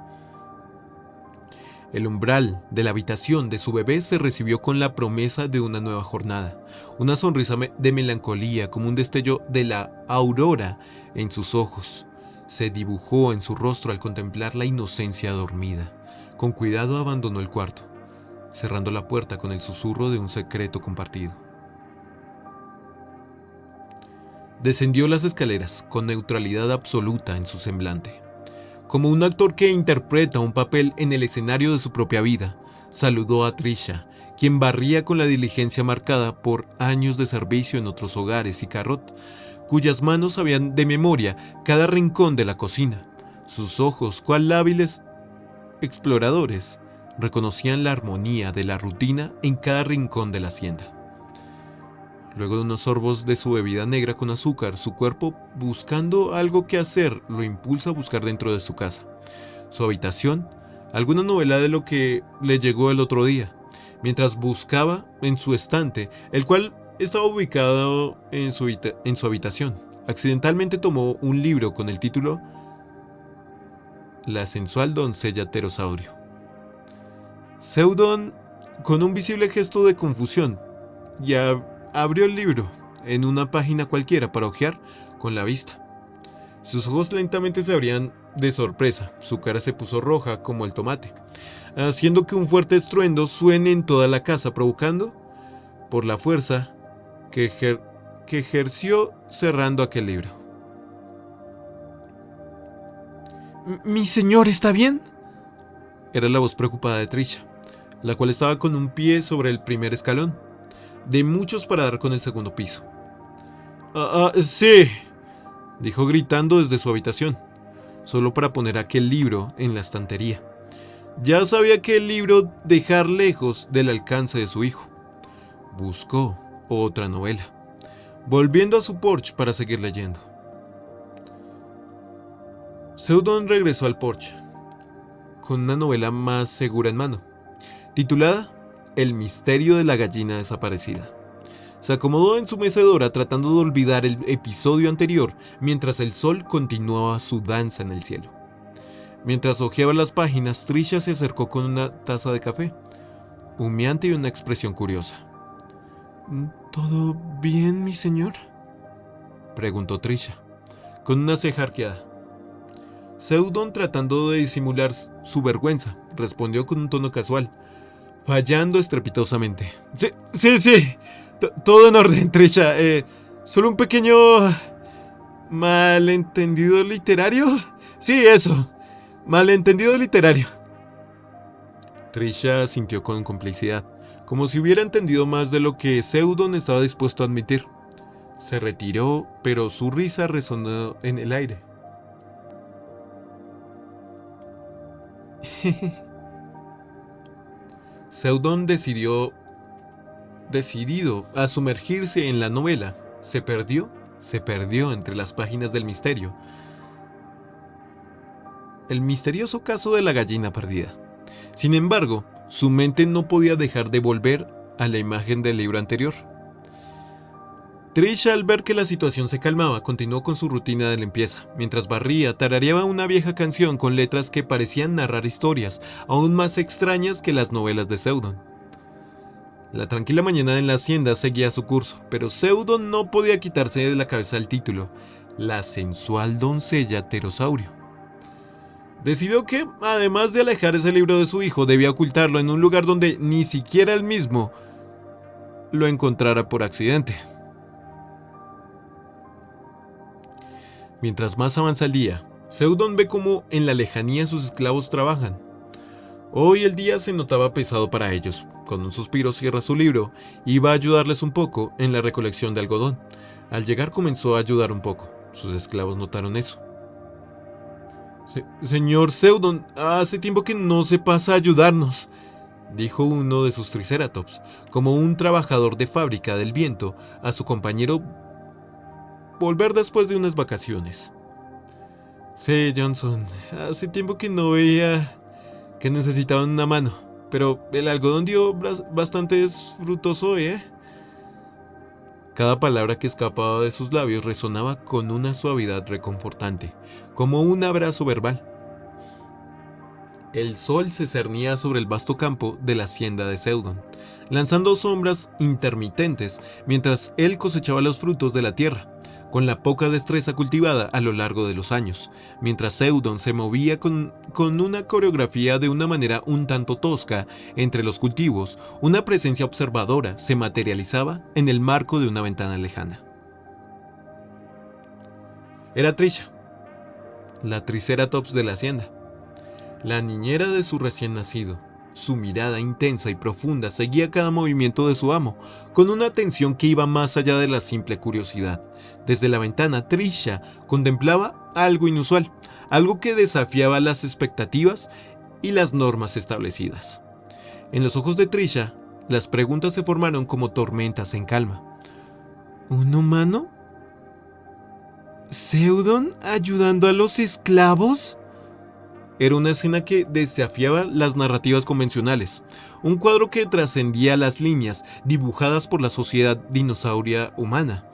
El umbral de la habitación de su bebé se recibió con la promesa de una nueva jornada, una sonrisa de melancolía como un destello de la aurora en sus ojos. Se dibujó en su rostro al contemplar la inocencia dormida. Con cuidado abandonó el cuarto, cerrando la puerta con el susurro de un secreto compartido. Descendió las escaleras con neutralidad absoluta en su semblante. Como un actor que interpreta un papel en el escenario de su propia vida, saludó a Trisha, quien barría con la diligencia marcada por años de servicio en otros hogares, y Carrot, cuyas manos sabían de memoria cada rincón de la cocina. Sus ojos, cual hábiles exploradores, reconocían la armonía de la rutina en cada rincón de la hacienda. Luego de unos sorbos de su bebida negra con azúcar, su cuerpo, buscando algo que hacer, lo impulsa a buscar dentro de su casa, su habitación, alguna novela de lo que le llegó el otro día, mientras buscaba en su estante, el cual estaba ubicado en su habitación. Accidentalmente tomó un libro con el título La sensual doncella pterosaurio. Seudon, con un visible gesto de confusión, ya abrió el libro en una página cualquiera para hojear con la vista. Sus ojos lentamente se abrían de sorpresa, su cara se puso roja como el tomate, haciendo que un fuerte estruendo suene en toda la casa, provocando por la fuerza que ejerció cerrando aquel libro. ¿Mi señor está bien? Era la voz preocupada de Trisha, la cual estaba con un pie sobre el primer escalón, de muchos para dar con el segundo piso. Sí, dijo gritando desde su habitación, solo para poner aquel libro en la estantería. Ya sabía que el libro dejar lejos del alcance de su hijo. Buscó otra novela, volviendo a su porche para seguir leyendo. Seudon regresó al porche, con una novela más segura en mano, titulada El misterio de la gallina desaparecida. Se acomodó en su mecedora tratando de olvidar el episodio anterior mientras el sol continuaba su danza en el cielo. Mientras hojeaba las páginas, Trisha se acercó con una taza de café, humeante y una expresión curiosa. ¿Todo bien, mi señor?, preguntó Trisha, con una ceja arqueada. Seudon, tratando de disimular su vergüenza, respondió con un tono casual, fallando estrepitosamente. Sí. Todo en orden, Trisha. Solo un pequeño malentendido literario. Sí, eso. Malentendido literario. Trisha sintió con complicidad, como si hubiera entendido más de lo que Seudon estaba dispuesto a admitir. Se retiró, pero su risa resonó en el aire. Seudon, decidido a sumergirse en la novela, se perdió entre las páginas del misterio. El misterioso caso de la gallina perdida. Sin embargo, su mente no podía dejar de volver a la imagen del libro anterior. Trisha, al ver que la situación se calmaba, continuó con su rutina de limpieza. Mientras barría, tarareaba una vieja canción con letras que parecían narrar historias aún más extrañas que las novelas de Seudon. La tranquila mañana en la hacienda seguía su curso, pero Seudon no podía quitarse de la cabeza el título, La sensual doncella pterosaurio. Decidió que, además de alejar ese libro de su hijo, debía ocultarlo en un lugar donde ni siquiera él mismo lo encontrara por accidente. Mientras más avanza el día, Seudon ve cómo en la lejanía sus esclavos trabajan. Hoy el día se notaba pesado para ellos. Con un suspiro cierra su libro y va a ayudarles un poco en la recolección de algodón. Al llegar comenzó a ayudar un poco. Sus esclavos notaron eso. Señor Seudon, hace tiempo que no se pasa a ayudarnos, dijo uno de sus triceratops, como un trabajador de fábrica del viento a su compañero volver después de unas vacaciones. Sí, Johnson, hace tiempo que no veía que necesitaban una mano, pero el algodón dio bastantes frutos hoy, ¿eh? Cada palabra que escapaba de sus labios resonaba con una suavidad reconfortante, como un abrazo verbal. El sol se cernía sobre el vasto campo de la hacienda de Seudon, lanzando sombras intermitentes mientras él cosechaba los frutos de la tierra, con la poca destreza cultivada a lo largo de los años, mientras Seudon se movía con una coreografía de una manera un tanto tosca entre los cultivos. Una presencia observadora se materializaba en el marco de una ventana lejana. Era Trisha, la triceratops de la hacienda. La niñera de su recién nacido. Su mirada intensa y profunda seguía cada movimiento de su amo, con una atención que iba más allá de la simple curiosidad. Desde la ventana, Trisha contemplaba algo inusual, algo que desafiaba las expectativas y las normas establecidas. En los ojos de Trisha, las preguntas se formaron como tormentas en calma. ¿Un humano? ¿Seudon ayudando a los esclavos? Era una escena que desafiaba las narrativas convencionales, un cuadro que trascendía las líneas dibujadas por la sociedad dinosauria humana.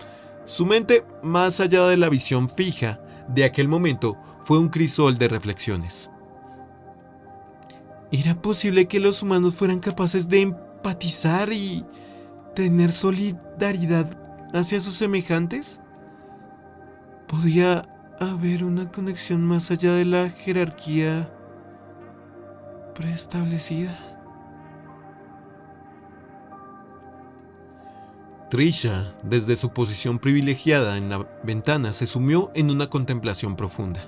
Su mente, más allá de la visión fija de aquel momento, fue un crisol de reflexiones. ¿Era posible que los humanos fueran capaces de empatizar y tener solidaridad hacia sus semejantes? ¿Podía haber una conexión más allá de la jerarquía preestablecida? Trisha, desde su posición privilegiada en la ventana, se sumió en una contemplación profunda.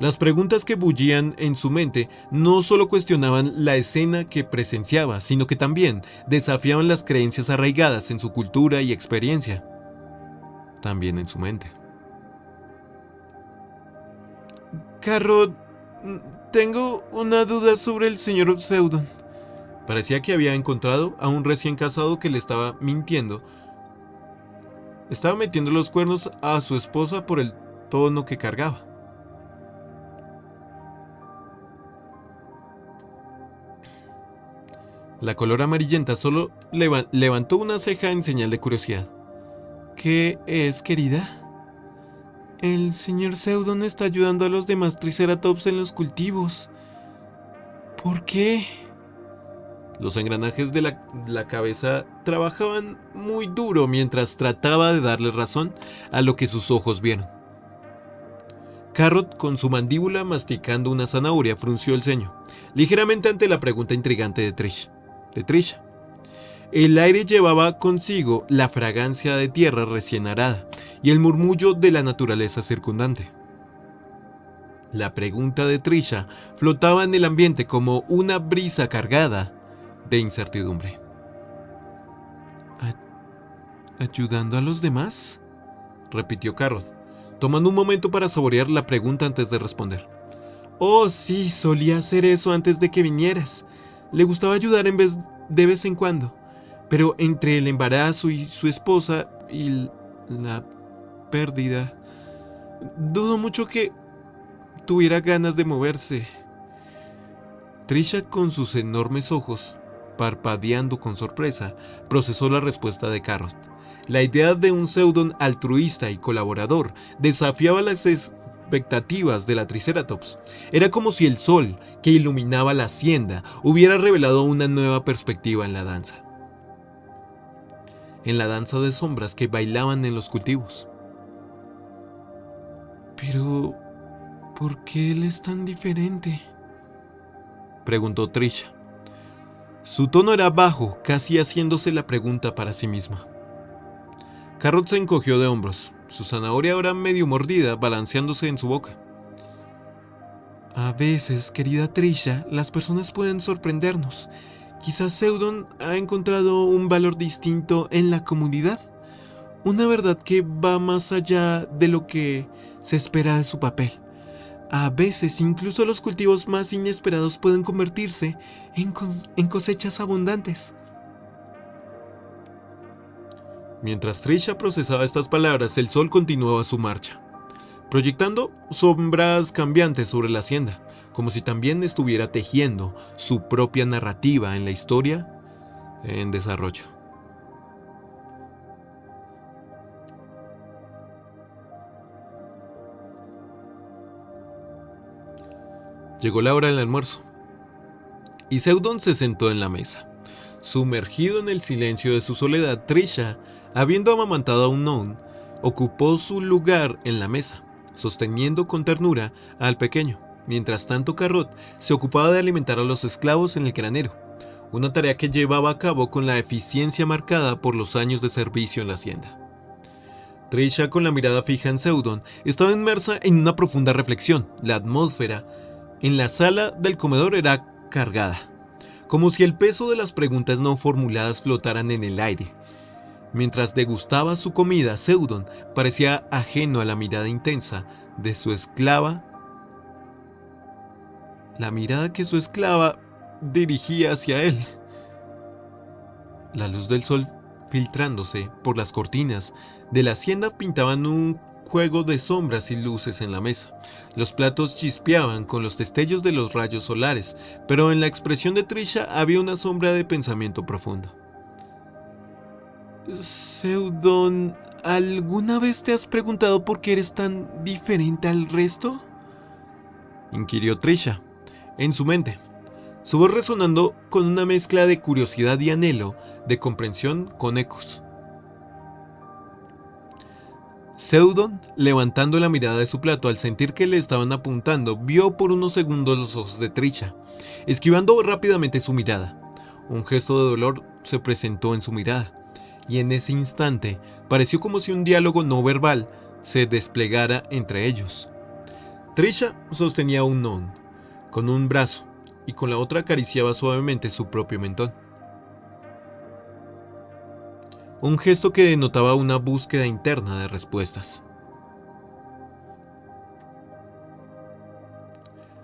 Las preguntas que bullían en su mente no solo cuestionaban la escena que presenciaba, sino que también desafiaban las creencias arraigadas en su cultura y experiencia, también en su mente. Carrot, tengo una duda sobre el señor Seudon. Parecía que había encontrado a un recién casado que le estaba mintiendo. Estaba metiendo los cuernos a su esposa por el tono que cargaba. La color amarillenta solo levantó una ceja en señal de curiosidad. ¿Qué es, querida? El señor Seudon está ayudando a los demás triceratops en los cultivos. ¿Por qué? Los engranajes de la cabeza trabajaban muy duro mientras trataba de darle razón a lo que sus ojos vieron. Carrot, con su mandíbula masticando una zanahoria, frunció el ceño, ligeramente ante la pregunta intrigante de Trisha. El aire llevaba consigo la fragancia de tierra recién arada y el murmullo de la naturaleza circundante. La pregunta de Trisha flotaba en el ambiente como una brisa cargada de incertidumbre. ¿Ayudando a los demás?, repitió Carrot, tomando un momento para saborear la pregunta antes de responder. Oh, sí, solía hacer eso antes de que vinieras. Le gustaba ayudar de vez en cuando, pero entre el embarazo y su esposa y la pérdida, dudo mucho que tuviera ganas de moverse. Trisha, con sus enormes ojos parpadeando con sorpresa, procesó la respuesta de Carrot. La idea de un Seudon altruista y colaborador desafiaba las expectativas de la Triceratops. Era como si el sol que iluminaba la hacienda hubiera revelado una nueva perspectiva en la danza de sombras que bailaban en los cultivos. Pero, ¿Por qué él es tan diferente?, preguntó Trisha. Su tono era bajo, casi haciéndose la pregunta para sí misma. Carrot se encogió de hombros, su zanahoria ahora medio mordida, balanceándose en su boca. A veces, querida Trisha, las personas pueden sorprendernos. Quizás Seudon ha encontrado un valor distinto en la comunidad, una verdad que va más allá de lo que se espera de su papel. A veces, incluso los cultivos más inesperados pueden convertirse en cosechas abundantes. Mientras Trisha procesaba estas palabras, el sol continuaba su marcha, proyectando sombras cambiantes sobre la hacienda, como si también estuviera tejiendo su propia narrativa en la historia en desarrollo. Llegó la hora del almuerzo, y Seudon se sentó en la mesa. Sumergido en el silencio de su soledad, Trisha, habiendo amamantado a un Noun, ocupó su lugar en la mesa, sosteniendo con ternura al pequeño. Mientras tanto, Carrot se ocupaba de alimentar a los esclavos en el granero, una tarea que llevaba a cabo con la eficiencia marcada por los años de servicio en la hacienda. Trisha, con la mirada fija en Seudon, estaba inmersa en una profunda reflexión. La atmósfera en la sala del comedor era cargada, como si el peso de las preguntas no formuladas flotaran en el aire. Mientras degustaba su comida, Seudon parecía ajeno a la mirada intensa de su esclava, la mirada que su esclava dirigía hacia él. La luz del sol filtrándose por las cortinas de la hacienda pintaban un juego de sombras y luces en la mesa. Los platos chispeaban con los destellos de los rayos solares, pero en la expresión de Trisha había una sombra de pensamiento profundo. Seudon, ¿alguna vez te has preguntado por qué eres tan diferente al resto?, inquirió Trisha, en su mente, su voz resonando con una mezcla de curiosidad y anhelo de comprensión con ecos. Seudon, levantando la mirada de su plato al sentir que le estaban apuntando, vio por unos segundos los ojos de Trisha, esquivando rápidamente su mirada. Un gesto de dolor se presentó en su mirada, y en ese instante pareció como si un diálogo no verbal se desplegara entre ellos. Trisha sostenía un non con un brazo y con la otra acariciaba suavemente su propio mentón. Un gesto que denotaba una búsqueda interna de respuestas.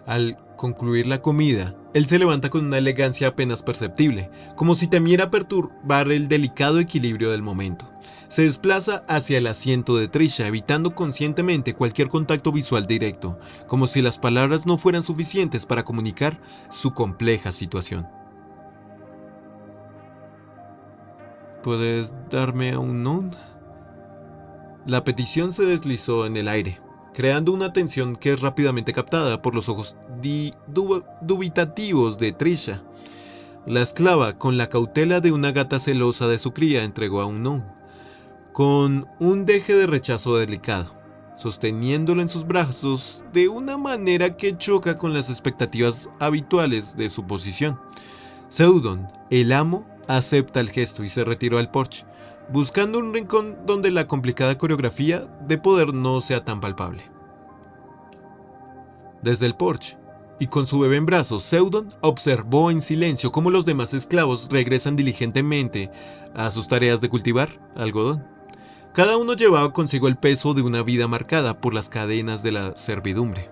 Al concluir la comida, él se levanta con una elegancia apenas perceptible, como si temiera perturbar el delicado equilibrio del momento. Se desplaza hacia el asiento de Trisha, evitando conscientemente cualquier contacto visual directo, como si las palabras no fueran suficientes para comunicar su compleja situación. ¿Puedes darme un non? La petición se deslizó en el aire, creando una tensión que es rápidamente captada por los ojos dubitativos de Trisha. La esclava, con la cautela de una gata celosa de su cría, entregó a un non, con un deje de rechazo delicado, sosteniéndolo en sus brazos de una manera que choca con las expectativas habituales de su posición. Seudon, el amo, acepta el gesto y se retiró al porche, buscando un rincón donde la complicada coreografía de poder no sea tan palpable. Desde el porche, y con su bebé en brazos, Seudon observó en silencio cómo los demás esclavos regresan diligentemente a sus tareas de cultivar algodón. Cada uno llevaba consigo el peso de una vida marcada por las cadenas de la servidumbre.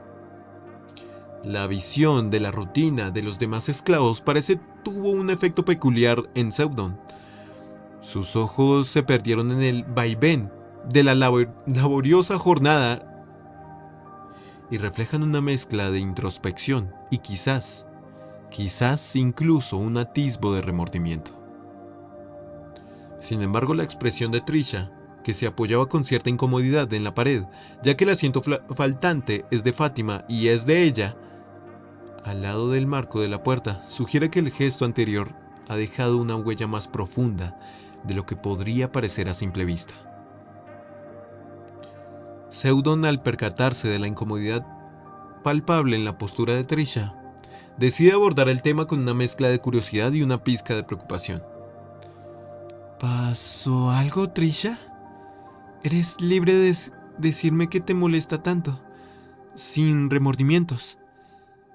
La visión de la rutina de los demás esclavos parece tuvo un efecto peculiar en Seudon. Sus ojos se perdieron en el vaivén de la laboriosa jornada y reflejan una mezcla de introspección y quizás incluso un atisbo de remordimiento. Sin embargo, la expresión de Trisha, que se apoyaba con cierta incomodidad en la pared, ya que el asiento faltante es de Fátima y es de ella, al lado del marco de la puerta, sugiere que el gesto anterior ha dejado una huella más profunda de lo que podría parecer a simple vista. Seudon, al percatarse de la incomodidad palpable en la postura de Trisha, decide abordar el tema con una mezcla de curiosidad y una pizca de preocupación. ¿Pasó algo, Trisha? Eres libre de decirme que te molesta tanto, sin remordimientos.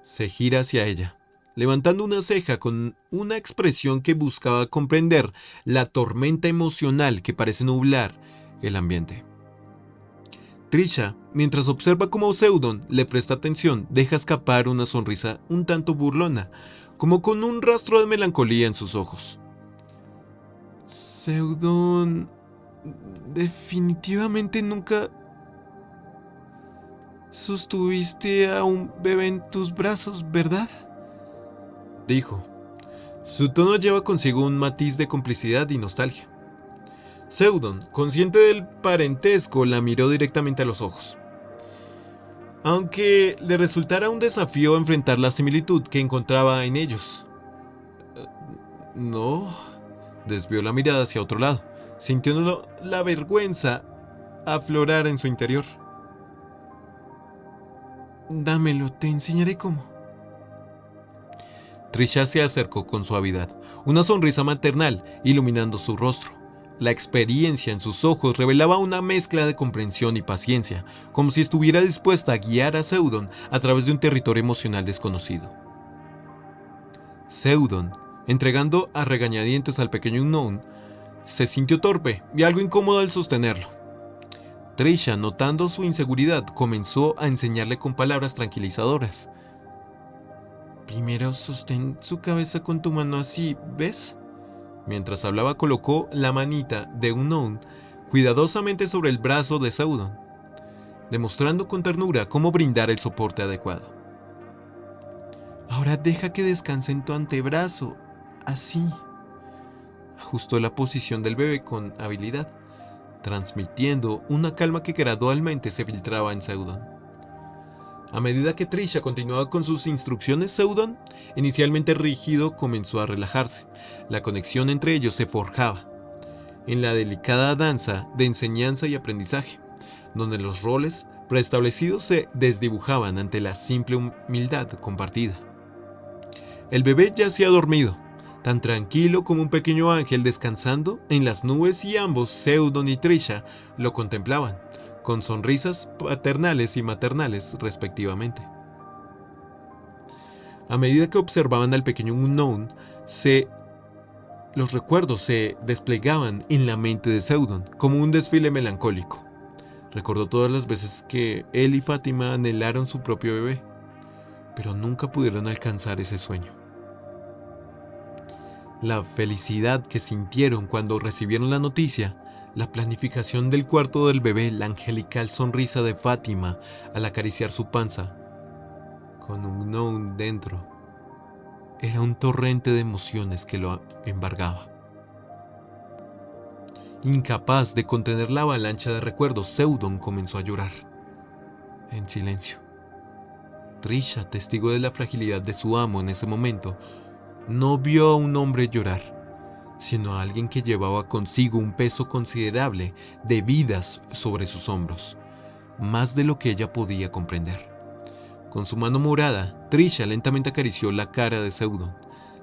Se gira hacia ella, levantando una ceja con una expresión que buscaba comprender la tormenta emocional que parece nublar el ambiente. Trisha, mientras observa cómo Seudon le presta atención, deja escapar una sonrisa un tanto burlona, como con un rastro de melancolía en sus ojos. Seudon, definitivamente nunca sostuviste a un bebé en tus brazos, ¿verdad? Dijo. Su tono lleva consigo un matiz de complicidad y nostalgia. Seudon, consciente del parentesco, la miró directamente a los ojos. Aunque le resultara un desafío enfrentar la similitud que encontraba en ellos. No, desvió la mirada hacia otro lado, sintiendo la vergüenza aflorar en su interior. Dámelo, te enseñaré cómo. Trisha se acercó con suavidad, una sonrisa maternal iluminando su rostro. La experiencia en sus ojos revelaba una mezcla de comprensión y paciencia, como si estuviera dispuesta a guiar a Seudon a través de un territorio emocional desconocido. Seudon, entregando a regañadientes al pequeño Unknown, se sintió torpe y algo incómodo al sostenerlo. Trisha, notando su inseguridad, comenzó a enseñarle con palabras tranquilizadoras. Primero sostén su cabeza con tu mano así, ¿ves? Mientras hablaba colocó la manita de Unknown cuidadosamente sobre el brazo de Seudon, demostrando con ternura cómo brindar el soporte adecuado. Ahora deja que descanse en tu antebrazo, así. Ajustó la posición del bebé con habilidad, transmitiendo una calma que gradualmente se filtraba en Seudon. A medida que Trisha continuaba con sus instrucciones, Seudon, inicialmente rígido, comenzó a relajarse. La conexión entre ellos se forjaba en la delicada danza de enseñanza y aprendizaje, donde los roles preestablecidos se desdibujaban ante la simple humildad compartida. El bebé yacía dormido, tan tranquilo como un pequeño ángel descansando en las nubes, y ambos, Seudon y Trisha, lo contemplaban, con sonrisas paternales y maternales respectivamente. A medida que observaban al pequeño Unknown, los recuerdos se desplegaban en la mente de Seudon como un desfile melancólico. Recordó todas las veces que él y Fátima anhelaron su propio bebé, pero nunca pudieron alcanzar ese sueño. La felicidad que sintieron cuando recibieron la noticia, la planificación del cuarto del bebé, la angelical sonrisa de Fátima al acariciar su panza, con un Unknown dentro, era un torrente de emociones que lo embargaba. Incapaz de contener la avalancha de recuerdos, Seudon comenzó a llorar, en silencio. Trisha, testigo de la fragilidad de su amo en ese momento, no vio a un hombre llorar, sino a alguien que llevaba consigo un peso considerable de vidas sobre sus hombros, más de lo que ella podía comprender. Con su mano morada, Trisha lentamente acarició la cara de Seudon,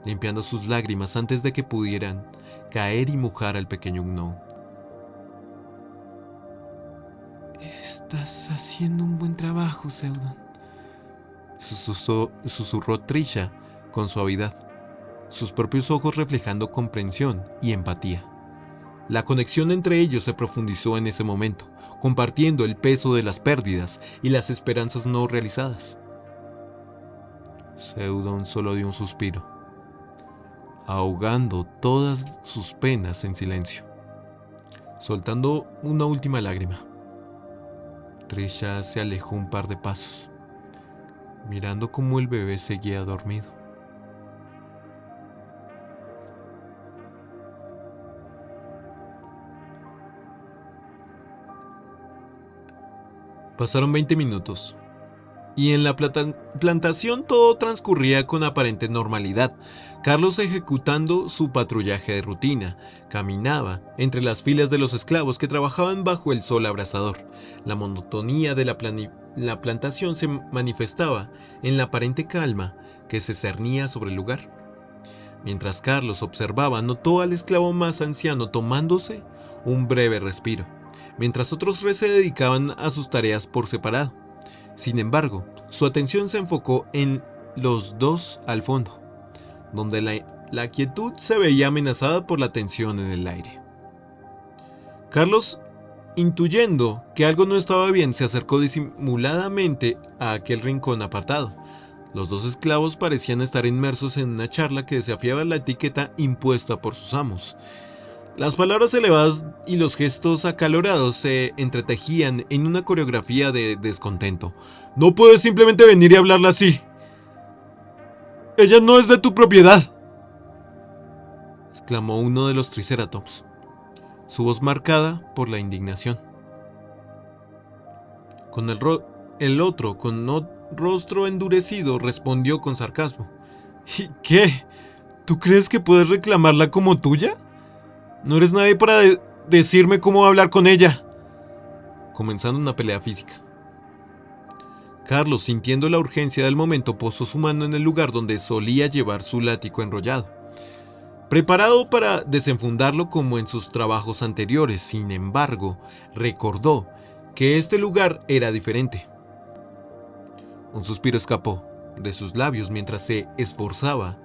limpiando sus lágrimas antes de que pudieran caer y mojar al pequeño Unknown. Estás haciendo un buen trabajo, Seudon, susurró Trisha con suavidad, sus propios ojos reflejando comprensión y empatía. La conexión entre ellos se profundizó en ese momento, compartiendo el peso de las pérdidas y las esperanzas no realizadas. Seudon solo dio un suspiro, ahogando todas sus penas en silencio, soltando una última lágrima. Trisha se alejó un par de pasos, mirando cómo el bebé seguía dormido. Pasaron 20 minutos. y en la plantación todo transcurría con aparente normalidad. Carlos, ejecutando su patrullaje de rutina, caminaba entre las filas de los esclavos que trabajaban bajo el sol abrasador. La monotonía de la plantación se manifestaba en la aparente calma que se cernía sobre el lugar. Mientras Carlos observaba, notó al esclavo más anciano tomándose un breve respiro, mientras otros se dedicaban a sus tareas por separado. Sin embargo, su atención se enfocó en los dos al fondo, donde la quietud se veía amenazada por la tensión en el aire. Carlos, intuyendo que algo no estaba bien, se acercó disimuladamente a aquel rincón apartado. Los dos esclavos parecían estar inmersos en una charla que desafiaba la etiqueta impuesta por sus amos. Las palabras elevadas y los gestos acalorados se entretejían en una coreografía de descontento. No puedes simplemente venir y hablarla así. Ella no es de tu propiedad, exclamó uno de los triceratops, su voz marcada por la indignación. Con el otro, con rostro endurecido, respondió con sarcasmo. ¿Y qué? ¿Tú crees que puedes reclamarla como tuya? No eres nadie para decirme cómo hablar con ella. Comenzando una pelea física. Carlos, sintiendo la urgencia del momento, posó su mano en el lugar donde solía llevar su látigo enrollado, preparado para desenfundarlo como en sus trabajos anteriores. Sin embargo, recordó que este lugar era diferente. Un suspiro escapó de sus labios mientras se esforzaba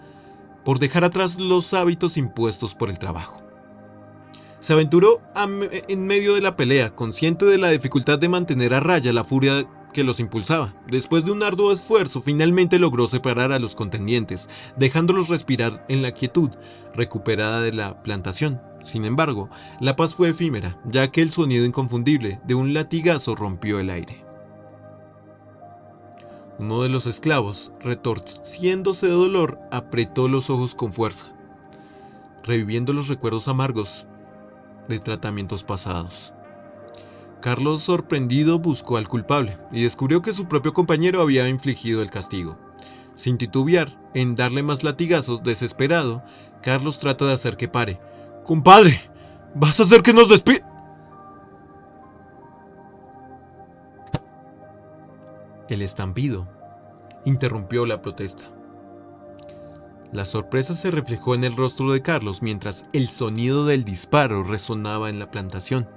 por dejar atrás los hábitos impuestos por el trabajo. Se aventuró en medio de la pelea, consciente de la dificultad de mantener a raya la furia que los impulsaba. Después de un arduo esfuerzo, finalmente logró separar a los contendientes, dejándolos respirar en la quietud recuperada de la plantación. Sin embargo, la paz fue efímera, ya que el sonido inconfundible de un latigazo rompió el aire. Uno de los esclavos, retorciéndose de dolor, apretó los ojos con fuerza, reviviendo los recuerdos amargos de tratamientos pasados. Carlos, sorprendido, buscó al culpable y descubrió que su propio compañero había infligido el castigo. Sin titubear en darle más latigazos, desesperado, Carlos trata de hacer que pare. ¡Compadre! ¿Vas a hacer que nos El estampido interrumpió la protesta. La sorpresa se reflejó en el rostro de Carlos mientras el sonido del disparo resonaba en la plantación.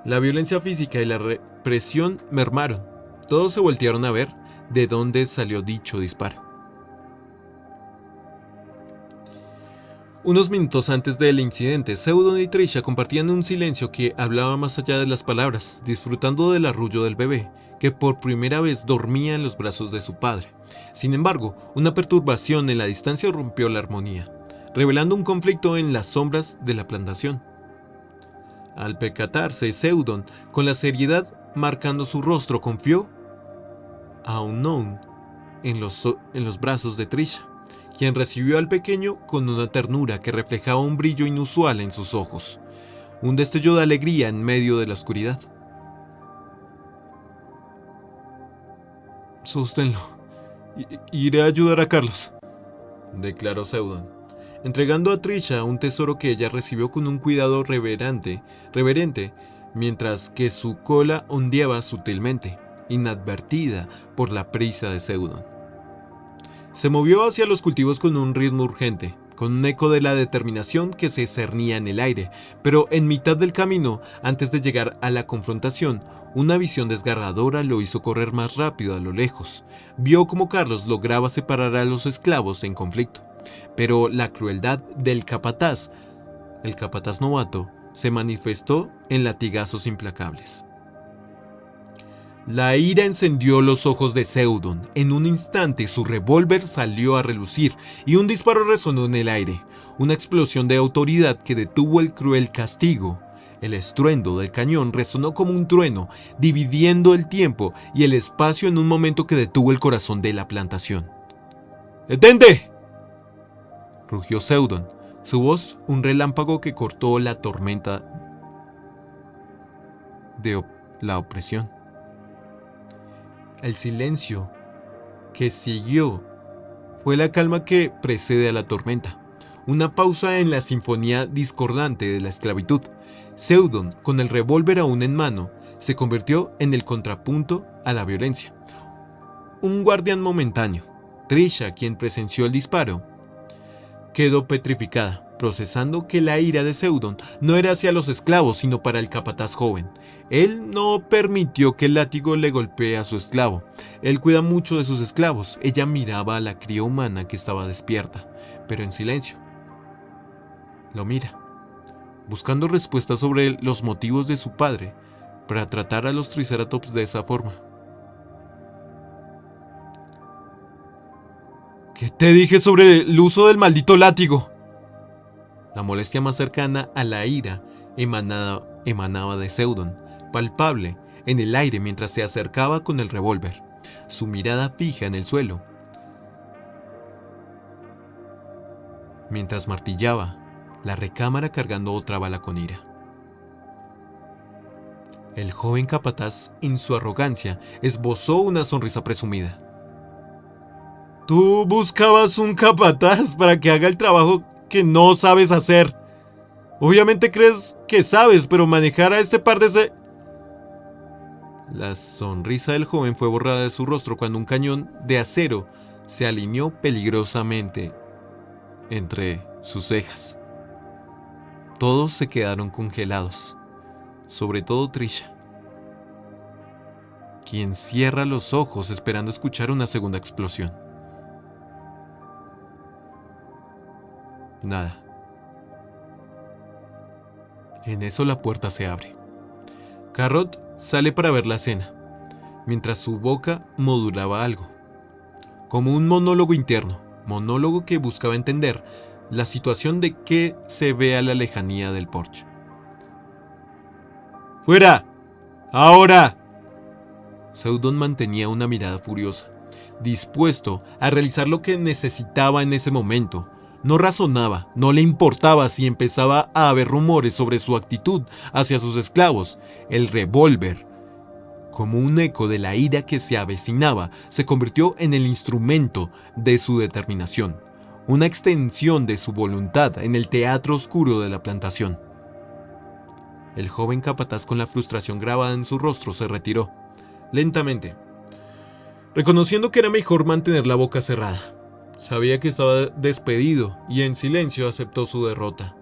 La violencia física y la represión mermaron. Todos se voltearon a ver de dónde salió dicho disparo. Unos minutos antes del incidente, Seudon y Trisha compartían un silencio que hablaba más allá de las palabras, disfrutando del arrullo del bebé, que por primera vez dormía en los brazos de su padre. Sin embargo, una perturbación en la distancia rompió la armonía, revelando un conflicto en las sombras de la plantación. Al percatarse, Seudon, con la seriedad marcando su rostro, confió a Unknown en los brazos de Trisha, quien recibió al pequeño con una ternura que reflejaba un brillo inusual en sus ojos, un destello de alegría en medio de la oscuridad. Sosténlo. Iré a ayudar a Carlos, declaró Seudon, entregando a Trisha un tesoro que ella recibió con un cuidado reverente, mientras que su cola ondeaba sutilmente, inadvertida por la prisa de Seudon. Se movió hacia los cultivos con un ritmo urgente, con un eco de la determinación que se cernía en el aire, pero en mitad del camino, antes de llegar a la confrontación, una visión desgarradora lo hizo correr más rápido a lo lejos. Vio cómo Carlos lograba separar a los esclavos en conflicto, pero la crueldad del capataz, el capataz novato, se manifestó en latigazos implacables. La ira encendió los ojos de Seudon. En un instante su revólver salió a relucir y un disparo resonó en el aire, una explosión de autoridad que detuvo el cruel castigo. El estruendo del cañón resonó como un trueno, dividiendo el tiempo y el espacio en un momento que detuvo el corazón de la plantación. ¡Detente!, rugió Seudon, su voz un relámpago que cortó la tormenta de la opresión. El silencio que siguió fue la calma que precede a la tormenta, una pausa en la sinfonía discordante de la esclavitud. Seudon, con el revólver aún en mano, se convirtió en el contrapunto a la violencia. Un guardián momentáneo, Trisha, quien presenció el disparo, quedó petrificada, procesando que la ira de Seudon no era hacia los esclavos, sino para el capataz joven. Él no permitió que el látigo le golpee a su esclavo. Él cuida mucho de sus esclavos. Ella miraba a la cría humana que estaba despierta, pero en silencio. Lo mira, buscando respuestas sobre los motivos de su padre para tratar a los Triceratops de esa forma. ¿Qué te dije sobre el uso del maldito látigo? La molestia más cercana a la ira emanaba de Seudon, palpable en el aire mientras se acercaba con el revólver, su mirada fija en el suelo. Mientras martillaba la recámara cargando otra bala con ira. El joven capataz, en su arrogancia, esbozó una sonrisa presumida. Tú buscabas un capataz para que haga el trabajo que no sabes hacer. Obviamente crees que sabes, pero manejar a este par de... La sonrisa del joven fue borrada de su rostro cuando un cañón de acero se alineó peligrosamente entre sus cejas. Todos se quedaron congelados, sobre todo Trisha, quien cierra los ojos esperando escuchar una segunda explosión. Nada. En eso la puerta se abre. Carrot sale para ver la escena, mientras su boca modulaba algo, como un monólogo interno, monólogo que buscaba entender la situación de que se ve a la lejanía del porche. ¡Fuera! ¡Ahora! Seudon mantenía una mirada furiosa, dispuesto a realizar lo que necesitaba en ese momento. No razonaba, no le importaba si empezaba a haber rumores sobre su actitud hacia sus esclavos. El revólver, como un eco de la ira que se avecinaba, se convirtió en el instrumento de su determinación, una extensión de su voluntad en el teatro oscuro de la plantación. El joven capataz, con la frustración grabada en su rostro, se retiró, lentamente, reconociendo que era mejor mantener la boca cerrada. Sabía que estaba despedido y en silencio aceptó su derrota.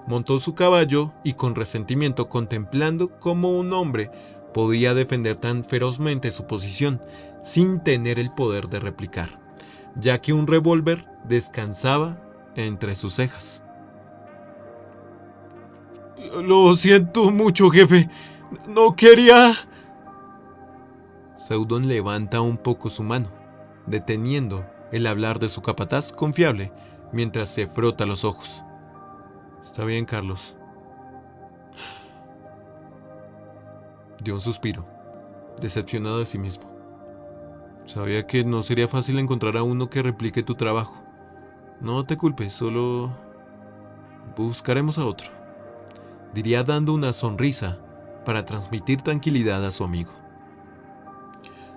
Montó su caballo y con resentimiento, contemplando cómo un hombre podía defender tan ferozmente su posición sin tener el poder de replicar, ya que un revólver descansaba entre sus cejas. Lo siento mucho, jefe. No quería... Seudon levanta un poco su mano, deteniendo el hablar de su capataz confiable mientras se frota los ojos. Está bien, Carlos. Dio un suspiro, decepcionado de sí mismo. Sabía que no sería fácil encontrar a uno que replique tu trabajo. No te culpes, solo buscaremos a otro, diría dando una sonrisa para transmitir tranquilidad a su amigo.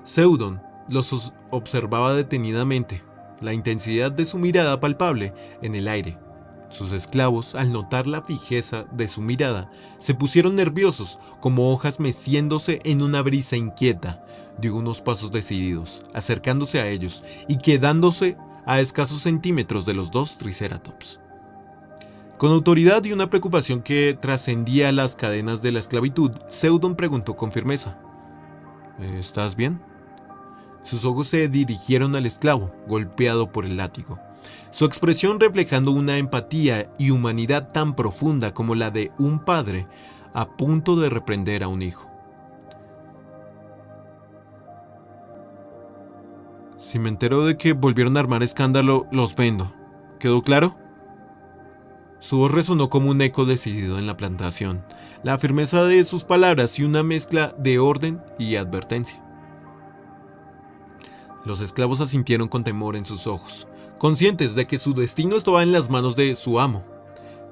Seudon los observaba detenidamente, la intensidad de su mirada palpable en el aire. Sus esclavos, al notar la fijeza de su mirada, se pusieron nerviosos, como hojas meciéndose en una brisa inquieta. Dio unos pasos decididos, acercándose a ellos y quedándose a escasos centímetros de los dos Triceratops. Con autoridad y una preocupación que trascendía las cadenas de la esclavitud, Seudon preguntó con firmeza: ¿Estás bien? Sus ojos se dirigieron al esclavo, golpeado por el látigo, su expresión reflejando una empatía y humanidad tan profunda como la de un padre a punto de reprender a un hijo. Si me entero de que volvieron a armar escándalo, los vendo. ¿Quedó claro? Su voz resonó como un eco decidido en la plantación, la firmeza de sus palabras y una mezcla de orden y advertencia. Los esclavos asintieron con temor en sus ojos, conscientes de que su destino estaba en las manos de su amo.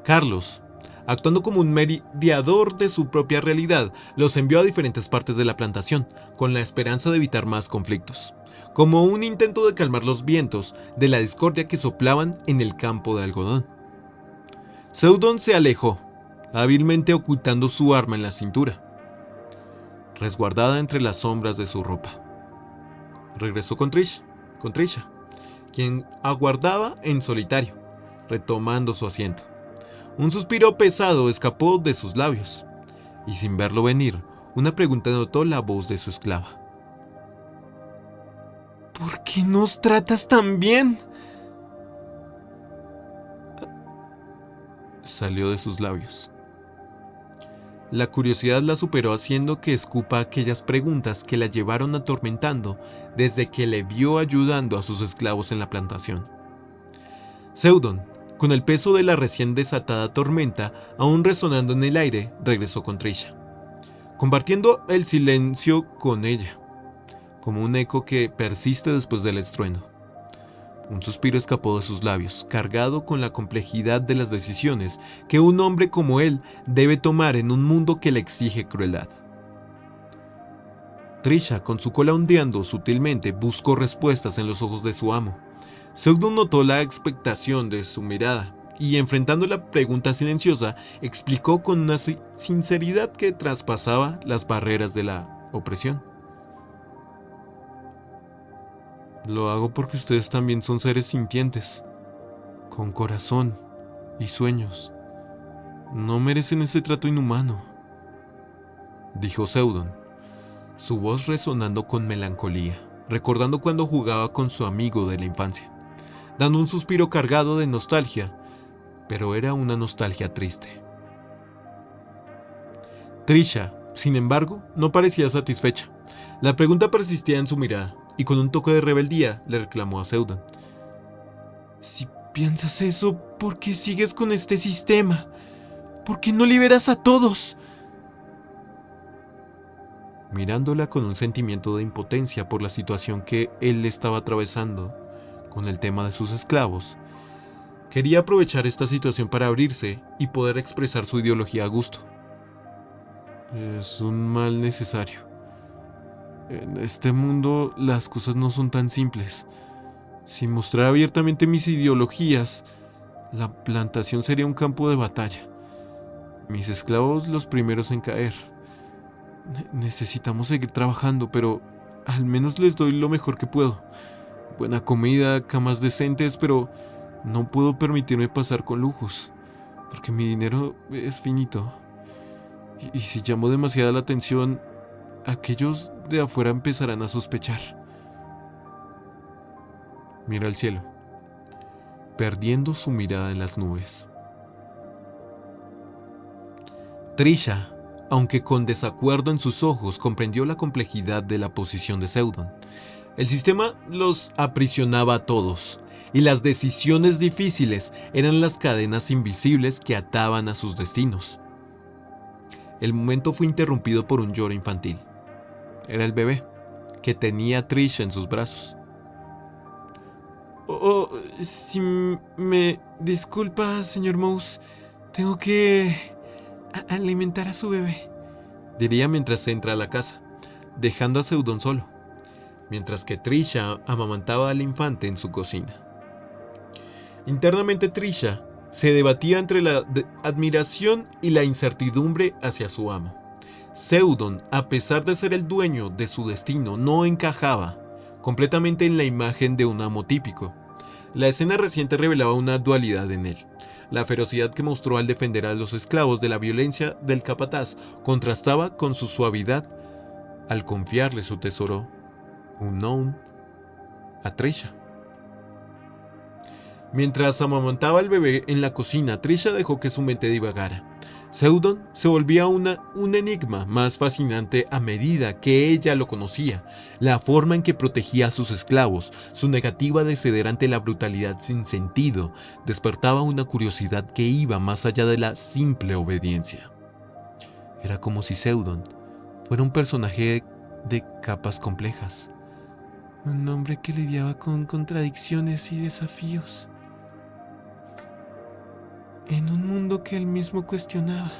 Carlos, Actuando como un mediador de su propia realidad, los envió a diferentes partes de la plantación, con la esperanza de evitar más conflictos, como un intento de calmar los vientos de la discordia que soplaban en el campo de algodón. Seudon se alejó, hábilmente ocultando su arma en la cintura, resguardada entre las sombras de su ropa. Regresó con Trisha, quien aguardaba en solitario, retomando su asiento. Un suspiro pesado escapó de sus labios, y sin verlo venir, una pregunta notó la voz de su esclava. ¿Por qué nos tratas tan bien? Salió de sus labios. La curiosidad la superó, haciendo que escupa aquellas preguntas que la llevaron atormentando desde que le vio ayudando a sus esclavos en la plantación. Seudon, con el peso de la recién desatada tormenta aún resonando en el aire, regresó con Trisha, compartiendo el silencio con ella, como un eco que persiste después del estruendo. Un suspiro escapó de sus labios, cargado con la complejidad de las decisiones que un hombre como él debe tomar en un mundo que le exige crueldad. Trisha, con su cola ondeando sutilmente, buscó respuestas en los ojos de su amo. Seudon notó la expectación de su mirada y, enfrentando la pregunta silenciosa, explicó con una sinceridad que traspasaba las barreras de la opresión. Lo hago porque ustedes también son seres sintientes, con corazón y sueños. No merecen ese trato inhumano, dijo Seudon, su voz resonando con melancolía, recordando cuando jugaba con su amigo de la infancia, dando un suspiro cargado de nostalgia, pero era una nostalgia triste. Trisha, sin embargo, no parecía satisfecha. La pregunta persistía en su mirada, y con un toque de rebeldía le reclamó a Seudon. Si piensas eso, ¿por qué sigues con este sistema? ¿Por qué no liberas a todos? Mirándola con un sentimiento de impotencia por la situación que él estaba atravesando con el tema de sus esclavos, quería aprovechar esta situación para abrirse y poder expresar su ideología a gusto. Es un mal necesario. En este mundo las cosas no son tan simples. Si mostrara abiertamente mis ideologías, la plantación sería un campo de batalla. Mis esclavos los primeros en caer. Necesitamos seguir trabajando, pero al menos les doy lo mejor que puedo. Buena comida, camas decentes, pero no puedo permitirme pasar con lujos, porque mi dinero es finito. Y si llamo demasiada la atención, aquellos de afuera empezarán a sospechar. Mira al cielo, perdiendo su mirada en las nubes. Trisha, aunque con desacuerdo en sus ojos, comprendió la complejidad de la posición de Seudon. El sistema los aprisionaba a todos, y las decisiones difíciles eran las cadenas invisibles que ataban a sus destinos. El momento fue interrumpido por un lloro infantil. Era el bebé, que tenía a Trisha en sus brazos. Si me disculpa, señor Mouse, tengo que alimentar a su bebé, diría mientras entra a la casa, dejando a Seudon solo, mientras que Trisha amamantaba al infante en su cocina. Internamente Trisha se debatía entre la admiración y la incertidumbre hacia su amo. Seudon, a pesar de ser el dueño de su destino, no encajaba completamente en la imagen de un amo típico. La escena reciente revelaba una dualidad en él. La ferocidad que mostró al defender a los esclavos de la violencia del capataz contrastaba con su suavidad al confiarle su tesoro, unknown, a Trisha. Mientras amamantaba al bebé en la cocina, Trisha dejó que su mente divagara. Seudon se volvía un enigma más fascinante a medida que ella lo conocía. La forma en que protegía a sus esclavos, su negativa de ceder ante la brutalidad sin sentido, despertaba una curiosidad que iba más allá de la simple obediencia. Era como si Seudon fuera un personaje de capas complejas. Un hombre que lidiaba con contradicciones y desafíos. en un mundo que él mismo cuestionaba.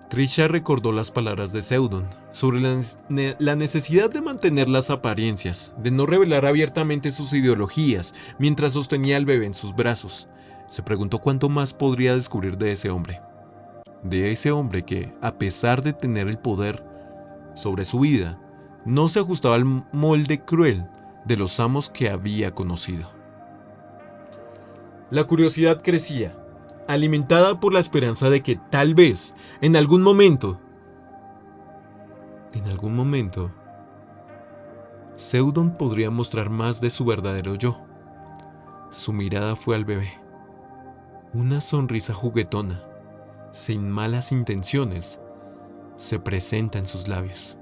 Trisha recordó las palabras de Seudon sobre la necesidad de mantener las apariencias, de no revelar abiertamente sus ideologías mientras sostenía al bebé en sus brazos. Se preguntó cuánto más podría descubrir de ese hombre. De ese hombre que, a pesar de tener el poder sobre su vida, no se ajustaba al molde cruel de los amos que había conocido. La curiosidad crecía, alimentada por la esperanza de que tal vez, en algún momento, Seudon podría mostrar más de su verdadero yo. Su mirada fue al bebé. Una sonrisa juguetona, sin malas intenciones, se presenta en sus labios.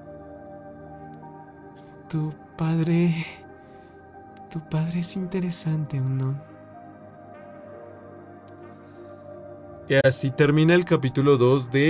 Tu padre es interesante, ¿no? Y así termina el capítulo 2 de